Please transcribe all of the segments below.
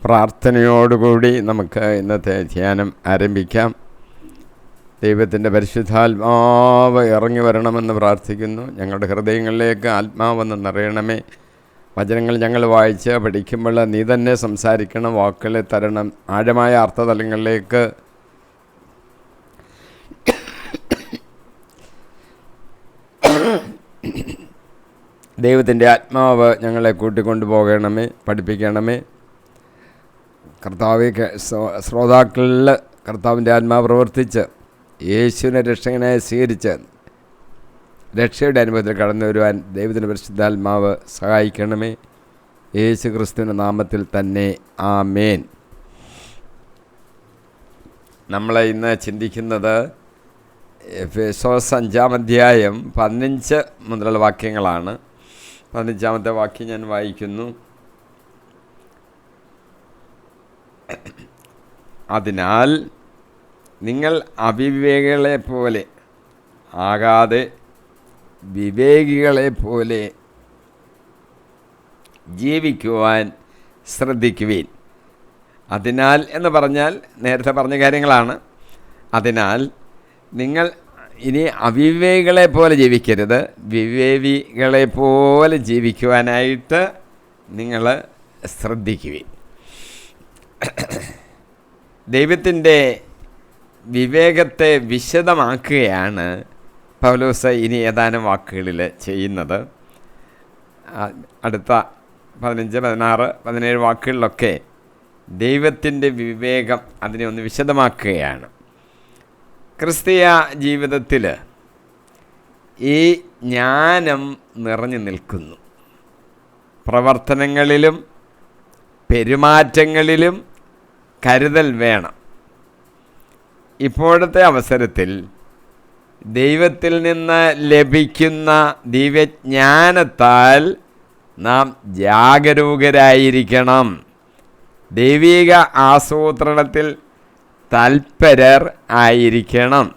പ്രാർത്ഥനയോടുകൂടി നമുക്ക് ഇന്നത്തെ ധ്യാനം ആരംഭിക്കാം. ദൈവത്തിൻ്റെ പരിശുദ്ധാത്മാവ് ഇറങ്ങി വരണമെന്ന് പ്രാർത്ഥിക്കുന്നു. ഞങ്ങളുടെ ഹൃദയങ്ങളിലേക്ക് ആത്മാവെന്ന് നിറയണമേ. വചനങ്ങൾ ഞങ്ങൾ വായിച്ച് പഠിക്കുമ്പോൾ നീ തന്നെ സംസാരിക്കണം, വാക്കുകളെ തരണം. ആഴമായ അർത്ഥതലങ്ങളിലേക്ക് ദൈവത്തിൻ്റെ ആത്മാവ് ഞങ്ങളെ കൂട്ടിക്കൊണ്ടു പോകണമേ, പഠിപ്പിക്കണമേ. കർത്താവ് ശ്രോതാക്കളിൽ കർത്താവിൻ്റെ ആത്മാവ് പ്രവർത്തിച്ച് യേശുവിനെ രക്ഷകനായി സ്വീകരിച്ച് രക്ഷയുടെ അനുഭവത്തിൽ കടന്നു വരുവാൻ ദൈവത്തിൻ്റെ പരിശുദ്ധാത്മാവ് സഹായിക്കണമേ. യേശു ക്രിസ്തുവിൻ്റെ നാമത്തിൽ തന്നെ ആമേൻ. നമ്മൾ ഇന്ന് ചിന്തിക്കുന്നത് എഫേസ്യോസ് 5-ാം അധ്യായം 15 മുതലുള്ള വാക്യങ്ങളാണ്. 15-ാമത്തെ വാക്യം ഞാൻ വായിക്കുന്നു. അതിനാൽ നിങ്ങൾ അവിവേകികളെ പോലെ ആകാതെ വിവേകികളെ പോലെ ജീവിക്കുവാൻ ശ്രദ്ധിക്കുവിൻ. അതിനാൽ എന്ന് പറഞ്ഞാൽ നേരത്തെ പറഞ്ഞ കാര്യങ്ങളാണ്. അതിനാൽ നിങ്ങൾ ഇനി അവിവേകികളെ പോലെ ജീവിക്കരുത്, വിവേകികളെ പോലെ ജീവിക്കുവാനായിട്ട് നിങ്ങൾ ശ്രദ്ധിക്കുവിൻ. ദൈവത്തിൻ്റെ വിവേകത്തെ വിശദമാക്കുകയാണ് പൗലോസ് ഇനി ഏതാനും വാക്കുകളിൽ ചെയ്യുന്നത്. അടുത്ത 15, 16, 17 വാക്കുകളിലൊക്കെ ദൈവത്തിൻ്റെ വിവേകം അതിനെ ഒന്ന് വിശദമാക്കുകയാണ്. ക്രിസ്തീയ ജീവിതത്തിൽ ഈ ജ്ഞാനം നിറഞ്ഞു നിൽക്കുന്നു. പ്രവർത്തനങ്ങളിലും പെരുമാറ്റങ്ങളിലും കരുതൽ വേണം. ഇപ്പോഴത്തെ അവസരത്തിൽ ദൈവത്തിൽ നിന്ന് ലഭിക്കുന്ന ദിവ്യജ്ഞാനത്താൽ നാം ജാഗരൂകരായിരിക്കണം. ദൈവിക ആസൂത്രണത്തിൽ തൽപരർ ആയിരിക്കണം.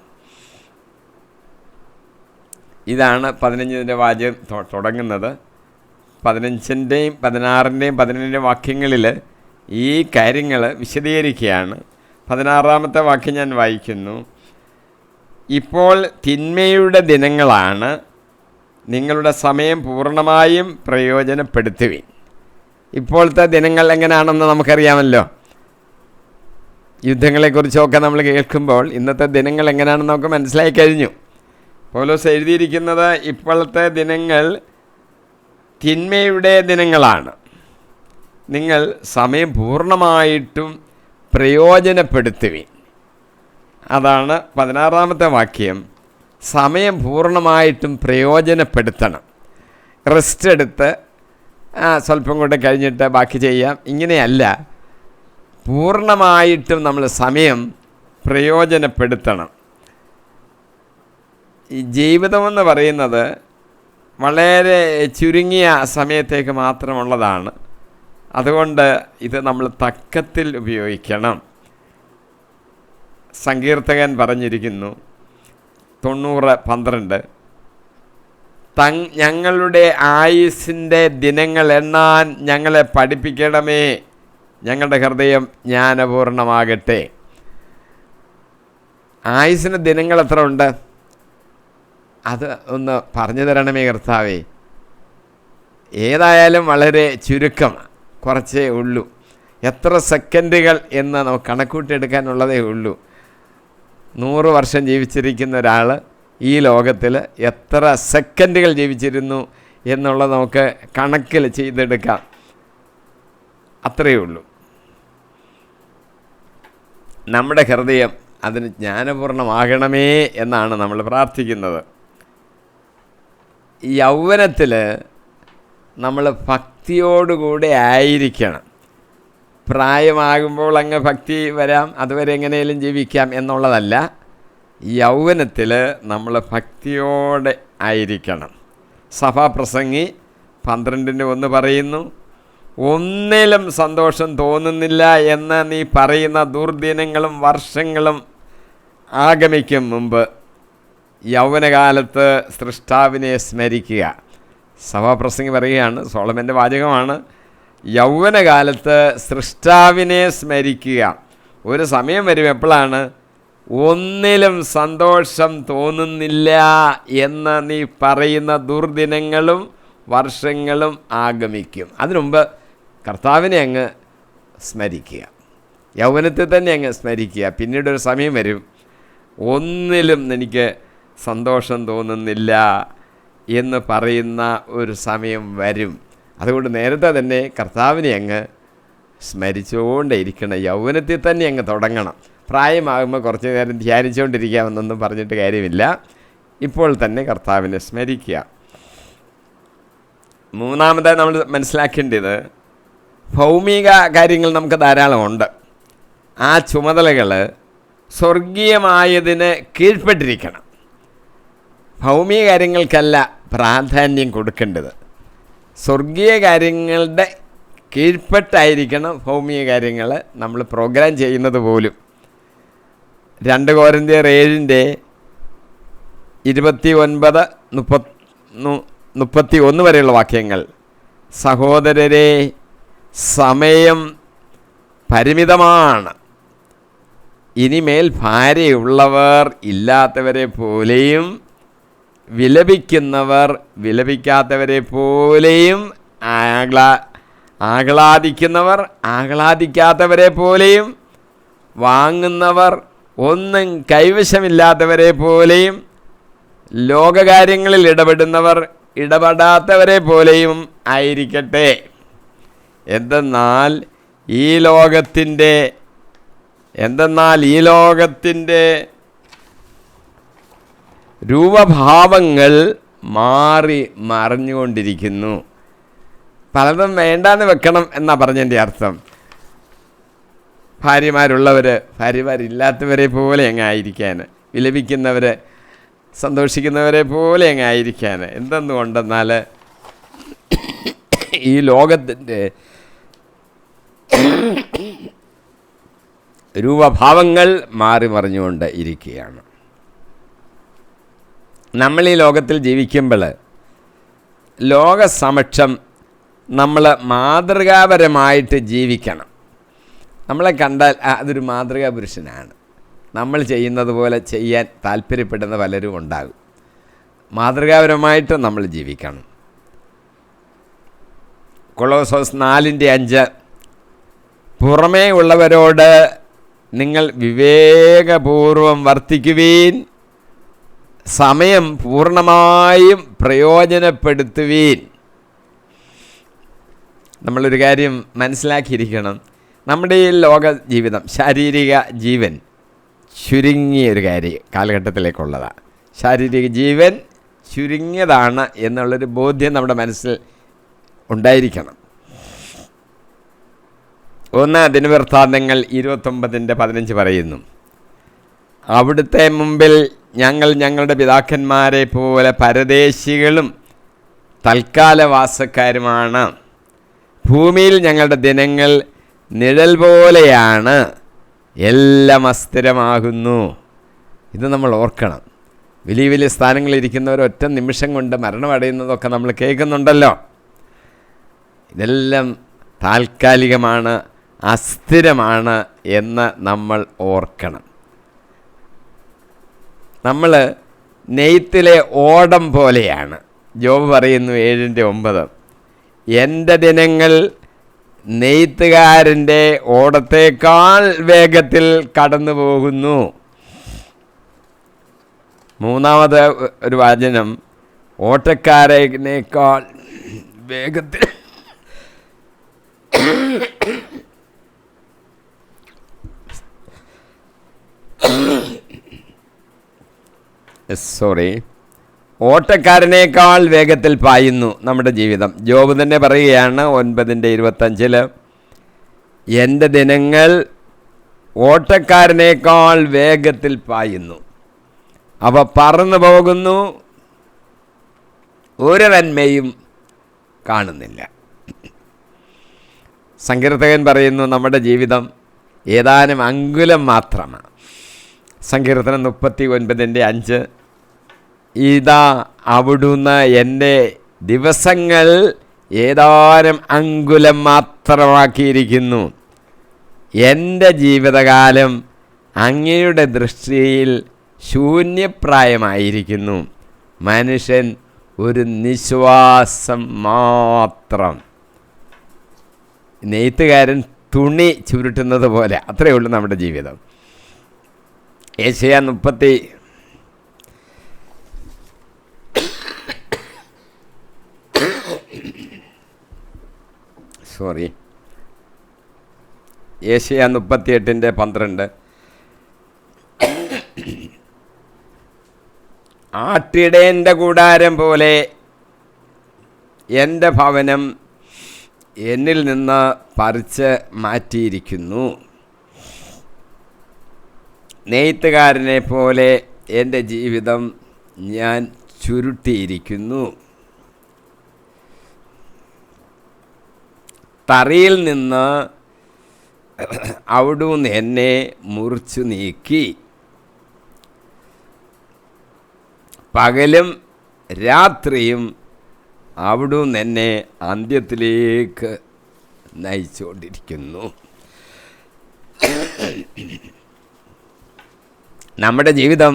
ഇതാണ് 15-ന്റെ വാചകം തുടങ്ങുന്നത്. 15-ന്റെയും 16-ന്റെയും 17-ന്റെയും വാക്യങ്ങളിൽ ഈ കാര്യങ്ങൾ വിശദീകരിക്കുകയാണ്. 16-ാമത്തെ വാക്യം ഞാൻ വായിക്കുന്നു. ഇപ്പോൾ തിന്മയുടെ ദിനങ്ങളാണ്, നിങ്ങളുടെ സമയം പൂർണ്ണമായും പ്രയോജനപ്പെടുത്തുവിൻ. ഇപ്പോഴത്തെ ദിനങ്ങൾ എങ്ങനെയാണെന്ന് നമുക്കറിയാമല്ലോ. യുദ്ധങ്ങളെക്കുറിച്ചൊക്കെ നമ്മൾ കേൾക്കുമ്പോൾ ഇന്നത്തെ ദിനങ്ങൾ എങ്ങനെയാണെന്ന് നമുക്ക് മനസ്സിലായി കഴിഞ്ഞു. പൗലോസ് എഴുതിയിരിക്കുന്നത് ഇപ്പോഴത്തെ ദിനങ്ങൾ തിന്മയുടെ ദിനങ്ങളാണ്, നിങ്ങൾ സമയം പൂർണ്ണമായിട്ടും പ്രയോജനപ്പെടുത്തുവിൻ. അതാണ് 16-ാമത്തെ വാക്യം. സമയം പൂർണ്ണമായിട്ടും പ്രയോജനപ്പെടുത്തണം. റെസ്റ്റ് എടുത്ത് സ്വല്പം കൂടെ കഴിഞ്ഞിട്ട് ബാക്കി ചെയ്യാം, ഇങ്ങനെയല്ല. പൂർണ്ണമായിട്ടും നമ്മൾ സമയം പ്രയോജനപ്പെടുത്തണം. ഈ ജീവിതമെന്ന് പറയുന്നത് വളരെ ചുരുങ്ങിയ സമയത്തേക്ക് മാത്രമുള്ളതാണ്. അതുകൊണ്ട് ഇത് നമ്മൾ തക്കത്തിൽ ഉപയോഗിക്കണം. സങ്കീർത്തകൻ പറഞ്ഞിരിക്കുന്നു 90:12, ഞങ്ങളുടെ ആയുസ്സിൻ്റെ ദിനങ്ങൾ എണ്ണാൻ ഞങ്ങളെ പഠിപ്പിക്കണമേ, ഞങ്ങളുടെ ഹൃദയം ജ്ഞാനപൂർണമാകട്ടെ. ആയുസ്സിന് ദിനങ്ങൾ എത്ര ഉണ്ട്? അത് ഒന്ന് പറഞ്ഞു തരണമേ കർത്താവേ. ഏതായാലും വളരെ ചുരുക്കം, കുറച്ചേ ഉള്ളൂ. എത്ര സെക്കൻഡുകൾ എന്ന് നമുക്ക് കണക്കൂട്ടിയെടുക്കാനുള്ളതേ ഉള്ളൂ. 100 വർഷം ജീവിച്ചിരിക്കുന്ന ഒരാൾ ഈ ലോകത്തിൽ എത്ര സെക്കൻഡുകൾ ജീവിച്ചിരുന്നു എന്നുള്ളത് നമുക്ക് കണക്കിൽ ചെയ്തെടുക്കാം. അത്രയേ ഉള്ളൂ. നമ്മുടെ ഹൃദയം അതിന് ജ്ഞാനപൂർണ്ണമാകണമേ എന്നാണ് നമ്മൾ പ്രാർത്ഥിക്കുന്നത്. യൗവനത്തിൽ നമ്മൾ ഭക്തിയോടുകൂടെ ആയിരിക്കണം. പ്രായമാകുമ്പോൾ അങ്ങ് ഭക്തി വരാം, അതുവരെ എങ്ങനെയും ജീവിക്കാം എന്നുള്ളതല്ല. യൗവനത്തിൽ നമ്മൾ ഭക്തിയോടെ ആയിരിക്കണം. സഭാപ്രസംഗി 12:1 പറയുന്നു, ഒന്നിലും സന്തോഷം തോന്നുന്നില്ല എന്ന് നീ പറയുന്ന ദുർദിനങ്ങളും വർഷങ്ങളും ആഗമിക്കും മുമ്പ് യൗവനകാലത്ത് സൃഷ്ടാവിനെ സ്മരിക്കുക. സഭാപ്രസംഗി പറയുകയാണ്, സോളമൻ്റെ വാചകമാണ്, യൗവനകാലത്ത് സൃഷ്ടാവിനെ സ്മരിക്കുക. ഒരു സമയം വരും എപ്പോഴാണ് ഒന്നിലും സന്തോഷം തോന്നുന്നില്ല എന്ന് നീ പറയുന്ന ദുർദിനങ്ങളും വർഷങ്ങളും ആഗമിക്കും. അതിനുമുമ്പ് കർത്താവിനെ അങ്ങ് സ്മരിക്കുക, യൗവനത്തിൽ തന്നെ അങ്ങ് സ്മരിക്കുക. പിന്നീടൊരു സമയം വരും ഒന്നിലും എനിക്ക് സന്തോഷം തോന്നുന്നില്ല എന്ന് പറയുന്ന ഒരു സമയം വരും. അതുകൊണ്ട് നേരത്തെ തന്നെ കർത്താവിനെ അങ്ങ് സ്മരിച്ചുകൊണ്ടേ ഇരിക്കണം. യൗവനത്തിൽ തന്നെ അങ്ങ് തുടങ്ങണം. പ്രായമാകുമ്പോൾ കുറച്ച് നേരം ധ്യാനിച്ചുകൊണ്ടിരിക്കാമെന്നൊന്നും പറഞ്ഞിട്ട് കാര്യമില്ല. ഇപ്പോൾ തന്നെ കർത്താവിനെ സ്മരിക്കുക. മൂന്നാമതായി നമ്മൾ മനസ്സിലാക്കേണ്ടത് ഭൗമിക കാര്യങ്ങൾ നമുക്ക് ധാരാളമുണ്ട്. ആ ചുമതലകൾ സ്വർഗീയമായതിന് കീഴ്പ്പെട്ടിരിക്കണം. ഭൗമിക കാര്യങ്ങൾക്കല്ല പ്രാധാന്യം കൊടുക്കേണ്ടത്, സ്വർഗീയ കാര്യങ്ങളുടെ കീഴ്പ്പെട്ടായിരിക്കണം ഭൗമിക കാര്യങ്ങൾ നമ്മൾ പ്രോഗ്രാം ചെയ്യുന്നത് പോലും. 2 കൊരിന്ത്യർ 7:29-31 വരെയുള്ള വാക്യങ്ങൾ. സഹോദരരെ, സമയം പരിമിതമാണ്. ഇനിമേൽ ഭാര്യയുള്ളവർ ഇല്ലാത്തവരെ പോലെയും വിലപിക്കുന്നവർ വിലപിക്കാത്തവരെ പോലെയും ആഹ്ലാദിക്കുന്നവർ ആഹ്ലാദിക്കാത്തവരെ പോലെയും വാങ്ങുന്നവർ ഒന്നും കൈവശമില്ലാത്തവരെ പോലെയും ലോകകാര്യങ്ങളിൽ ഇടപെടുന്നവർ ഇടപെടാത്തവരെ പോലെയും ആയിരിക്കട്ടെ. എന്തെന്നാൽ ഈ ലോകത്തിൻ്റെ രൂപഭാവങ്ങൾ മാറി മറിഞ്ഞുകൊണ്ടിരിക്കുന്നു. പലതും വേണ്ടാന്ന് വെക്കണം എന്നാണ് പറഞ്ഞതിൻ്റെ അർത്ഥം. ഭാര്യമാരില്ലാത്തവരെ പോലെ അങ്ങ് ആയിരിക്കാൻ, വിലപിക്കുന്നവർ സന്തോഷിക്കുന്നവരെ പോലെ അങ്ങ് ആയിരിക്കാൻ. എന്തെന്നുകൊണ്ടെന്നാൽ ഈ ലോകത്തിൻ്റെ രൂപഭാവങ്ങൾ മാറി മറിഞ്ഞുകൊണ്ട് ഇരിക്കുകയാണ്. നമ്മൾ ഈ ലോകത്തിൽ ജീവിക്കുമ്പോൾ ലോകസമക്ഷം നമ്മൾ മാതൃകാപരമായിട്ട് ജീവിക്കണം. നമ്മളെ കണ്ടാൽ അതൊരു മാതൃകാ പുരുഷനാണ്, നമ്മൾ ചെയ്യുന്നത് പോലെ ചെയ്യാൻ താല്പര്യപ്പെടുന്ന പലരും ഉണ്ടാകും. മാതൃകാപരമായിട്ട് നമ്മൾ ജീവിക്കണം. കൊളോസോസ് 4:5 പുറമേ ഉള്ളവരോട് നിങ്ങൾ വിവേകപൂർവം വർത്തിക്കുവീൻ, സമയം പൂർണ്ണമായും പ്രയോജനപ്പെടുത്തുവീൻ. നമ്മളൊരു കാര്യം മനസ്സിലാക്കിയിരിക്കണം, നമ്മുടെ ഈ ലോക ജീവിതം, ശാരീരിക ജീവൻ ചുരുങ്ങിയൊരു കാലഘട്ടത്തിലേക്കുള്ളതാണ്. ശാരീരിക ജീവൻ ചുരുങ്ങിയതാണ് എന്നുള്ളൊരു ബോധ്യം നമ്മുടെ മനസ്സിൽ ഉണ്ടായിരിക്കണം. 1 ദിനവൃത്താന്തങ്ങൾ 29:15 പറയുന്നു, അവിടുത്തെ മുമ്പിൽ ഞങ്ങൾ ഞങ്ങളുടെ പിതാക്കന്മാരെ പോലെ പരദേശികളും തൽക്കാലവാസക്കാരുമാണ്. ഭൂമിയിൽ ഞങ്ങളുടെ ദിനങ്ങൾ നിഴൽ പോലെയാണ്, എല്ലാം അസ്ഥിരമാകുന്നു. ഇത് നമ്മൾ ഓർക്കണം. വലിയ വലിയ സ്ഥാനങ്ങളിരിക്കുന്നവർ ഒറ്റ നിമിഷം കൊണ്ട് മരണമടയുന്നതൊക്കെ നമ്മൾ കേൾക്കുന്നുണ്ടല്ലോ. ഇതെല്ലാം താൽക്കാലികമാണ്, അസ്ഥിരമാണ് എന്ന് നമ്മൾ ഓർക്കണം. നമ്മൾ നെയ്ത്തിലെ ഓടം പോലെയാണ്. ജോബ് പറയുന്നു 7:9, എൻ്റെ ദിനങ്ങൾ നെയ്ത്തുകാരൻ്റെ ഓടത്തേക്കാൾ വേഗത്തിൽ കടന്നു പോകുന്നു. മൂന്നാമത് ഒരു വചനം, ഓട്ടക്കാരനേക്കാൾ വേഗത്തിൽ ഓട്ടക്കാരനേക്കാൾ വേഗത്തിൽ പായുന്നു നമ്മുടെ ജീവിതം. ജോബ് തന്നെ പറയുകയാണ് 9:25, എൻ്റെ ദിനങ്ങൾ ഓട്ടക്കാരനേക്കാൾ വേഗത്തിൽ പായുന്നു, അവ പറന്നു പോകുന്നു, ഒരു നന്മയും കാണുന്നില്ല. സങ്കീർത്തകൻ പറയുന്നു നമ്മുടെ ജീവിതം ഏതാനും അങ്കുലം മാത്രമാണ്. സങ്കീർത്തനം 39:5, ഇതാ അവിടുന്ന് എൻ്റെ ദിവസങ്ങൾ ഏതാനും അങ്കുലം മാത്രം മാത്രമാക്കിയിരിക്കുന്നു. എൻ്റെ ജീവിതകാലം അങ്ങയുടെ ദൃഷ്ടിയിൽ ശൂന്യപ്രായമായിരിക്കുന്നു. മനുഷ്യൻ ഒരു നിശ്വാസം മാത്രം. നെയ്ത്തുകാരൻ തുണി ചുരുട്ടുന്നത് പോലെ അത്രയേ ഉള്ളൂ നമ്മുടെ ജീവിതം. യെശയ്യാ 38:12. ആട്ടിടേൻ്റെ കൂടാരം പോലെ എൻ്റെ ഭവനം എന്നിൽ നിന്ന് പറിച്ച് മാറ്റിയിരിക്കുന്നു. നെയ്ത്തുകാരനെ പോലെ എൻ്റെ ജീവിതം ഞാൻ ചുരുട്ടിയിരിക്കുന്നു. തറിയിൽ നിന്ന് അവിടുന്ന് എന്നെ മുറിച്ചു നീക്കി. പകലും രാത്രിയും അവിടുന്ന് എന്നെ അന്ത്യത്തിലേക്ക് നയിച്ചുകൊണ്ടിരിക്കുന്നു. നമ്മുടെ ജീവിതം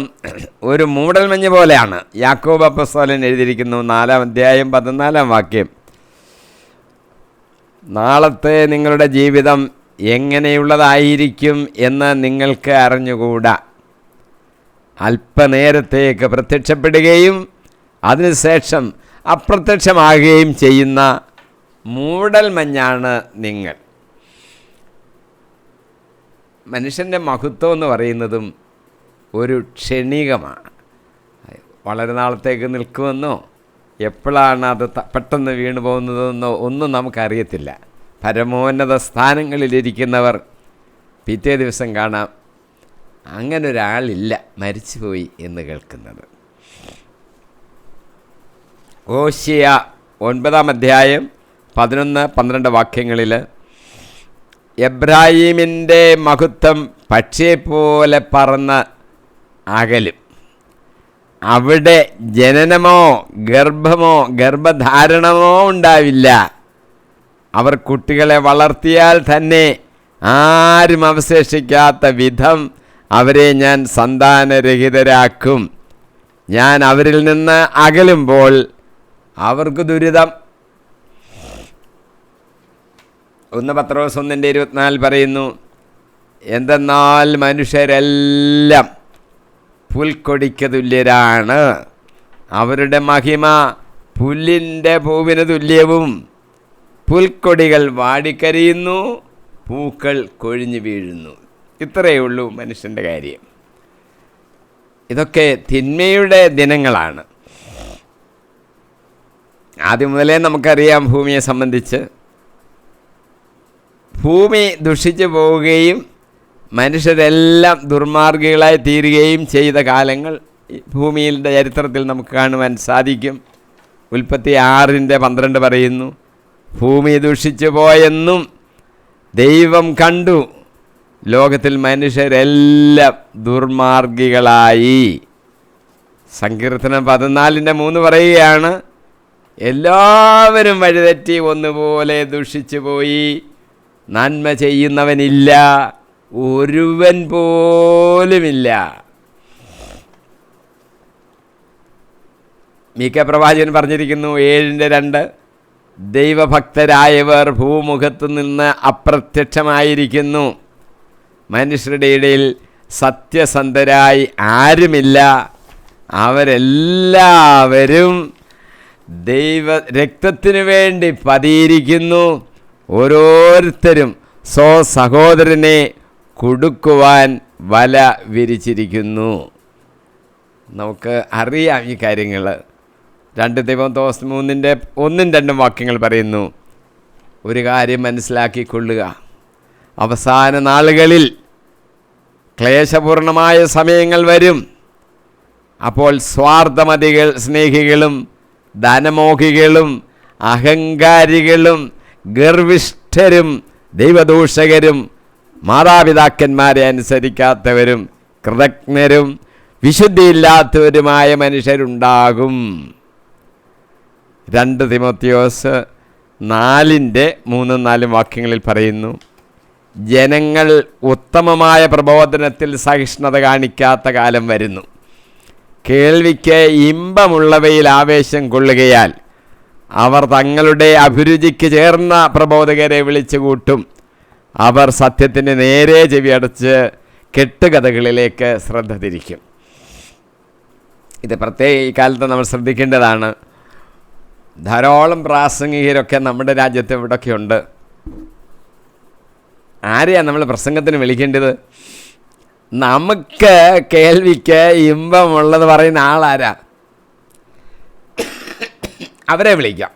ഒരു മൂടൽമഞ്ഞ് പോലെയാണ്. യാക്കോബ് അപ്പോസ്തലൻ എഴുതിയിരിക്കുന്നു 4:14. നാളത്തെ നിങ്ങളുടെ ജീവിതം എങ്ങനെയുള്ളതായിരിക്കും എന്ന് നിങ്ങൾക്ക് അറിഞ്ഞുകൂടാ. അല്പനേരത്തേക്ക് പ്രത്യക്ഷപ്പെടുകയും അതിനുശേഷം അപ്രത്യക്ഷമാകുകയും ചെയ്യുന്ന മൂടൽമഞ്ഞാണ് നിങ്ങൾ. മനുഷ്യൻ്റെ മഹത്വം എന്ന് പറയുന്നതും ഒരു ക്ഷണികമാണ്. വളരെ നാളത്തേക്ക് നിൽക്കുമെന്നോ എപ്പോഴാണ് അത് പെട്ടെന്ന് വീണു പോകുന്നതെന്നോ ഒന്നും നമുക്കറിയത്തില്ല. പരമോന്നത സ്ഥാനങ്ങളിലിരിക്കുന്നവർ പിറ്റേ ദിവസം കാണാം അങ്ങനൊരാളില്ല, മരിച്ചുപോയി എന്ന് കേൾക്കുന്നത്. ഹോശേയ 9:11-12 എബ്രാഹീമിൻ്റെ മഹത്വം പക്ഷിയെപ്പോലെ പറന്ന് അകലും. അവിടെ ജനനമോ ഗർഭമോ ഗർഭധാരണമോ ഉണ്ടാവില്ല. അവർ കുട്ടികളെ വളർത്തിയാൽ തന്നെ ആരും അവശേഷിക്കാത്ത വിധം അവരെ ഞാൻ സന്താനരഹിതരാക്കും. ഞാൻ അവരിൽ നിന്ന് അകലുമ്പോൾ അവർക്ക് ദുരിതം. 1 പത്രോസ് 1:24 പറയുന്നു, എന്തെന്നാൽ മനുഷ്യരെല്ലാം പുൽക്കൊടിക്ക് തുല്യരാണ്. അവരുടെ മഹിമ പുല്ലിൻ്റെ പൂവിന് തുല്യവും. പുൽക്കൊടികൾ വാടിക്കരിയുന്നു, പൂക്കൾ കൊഴിഞ്ഞു വീഴുന്നു. ഇത്രയേ ഉള്ളൂ മനുഷ്യൻ്റെ കാര്യം. ഇതൊക്കെ തിന്മയുടെ ദിനങ്ങളാണ്. ആദ്യം മുതലേ നമുക്കറിയാം ഭൂമിയെ സംബന്ധിച്ച്. ഭൂമി ദുഷിച്ചു പോവുകയും മനുഷ്യരെല്ലാം ദുർമാർഗികളായി തീരുകയും ചെയ്ത കാലങ്ങൾ ഭൂമിയുടെ ചരിത്രത്തിൽ നമുക്ക് കാണുവാൻ സാധിക്കും. ഉൽപ്പത്തി 6:12 പറയുന്നു, ഭൂമി ദുഷിച്ചു പോയെന്നും ദൈവം കണ്ടു, ലോകത്തിൽ മനുഷ്യരെല്ലാം ദുർമാർഗികളായി. സങ്കീർത്തനം 14:3 പറയുകയാണ്, എല്ലാവരും വഴിതെറ്റി ഒന്നുപോലെ ദുഷിച്ചു പോയി, നന്മ ചെയ്യുന്നവനില്ല, ഒരുവൻ പോലുമില്ല. മീഖ പ്രവാചകൻ പറഞ്ഞിരിക്കുന്നു 7:2, ദൈവഭക്തരായവർ ഭൂമുഖത്തു നിന്ന് അപ്രത്യക്ഷമായിരിക്കുന്നു. മനുഷ്യരുടെ ഇടയിൽ സത്യസന്ധരായി ആരുമില്ല. അവരെല്ലാവരും ദൈവ രക്തത്തിനു വേണ്ടി പതിയിരിക്കുന്നു. ഓരോരുത്തരും സഹോദരനെ കൊടുക്കുവാൻ വല വിരിച്ചിരിക്കുന്നു. നമുക്ക് അറിയാം ഈ കാര്യങ്ങൾ. 2 തീമോഥെയോസ് 3:1-2 പറയുന്നു, ഒരു കാര്യം മനസ്സിലാക്കിക്കൊള്ളുക, അവസാന നാളുകളിൽ ക്ലേശപൂർണമായ സമയങ്ങൾ വരും. അപ്പോൾ സ്നേഹികളും ധനമോഹികളും അഹങ്കാരികളും ഗർവിഷ്ഠരും ദൈവദൂഷകരും മാതാപിതാക്കന്മാരെ അനുസരിക്കാത്തവരും കൃതജ്ഞരും വിശുദ്ധിയില്ലാത്തവരുമായ മനുഷ്യരുണ്ടാകും. 2 തീമോഥെയോസ് 4:3-4 വാക്യങ്ങളിൽ പറയുന്നു, ജനങ്ങൾ ഉത്തമമായ പ്രബോധനത്തിൽ സഹിഷ്ണുത കാണിക്കാത്ത കാലം വരുന്നു. കേൾവിക്ക് ഇമ്പമുള്ളവയിൽ ആവേശം കൊള്ളുകയാൽ അവർ തങ്ങളുടെ അഭിരുചിക്ക് ചേർന്ന പ്രബോധകരെ വിളിച്ചു കൂട്ടും. അവർ സത്യത്തിന് നേരെ ചെവിയടച്ച് കെട്ടുകഥകളിലേക്ക് ശ്രദ്ധ തിരിക്കും. ഇത് പ്രത്യേക ഈ കാലത്ത് നമ്മൾ ശ്രദ്ധിക്കേണ്ടതാണ്. ധാരാളം പ്രാസംഗികരൊക്കെ നമ്മുടെ രാജ്യത്ത് ഇവിടെയൊക്കെ ഉണ്ട്. ആരെയാണ് നമ്മൾ പ്രസംഗത്തിന് വിളിക്കേണ്ടത്? നമുക്ക് കേൾവിക്ക് ഇമ്പമുള്ളത് പറയുന്ന ആളാരാ? അവരെ വിളിക്കാം.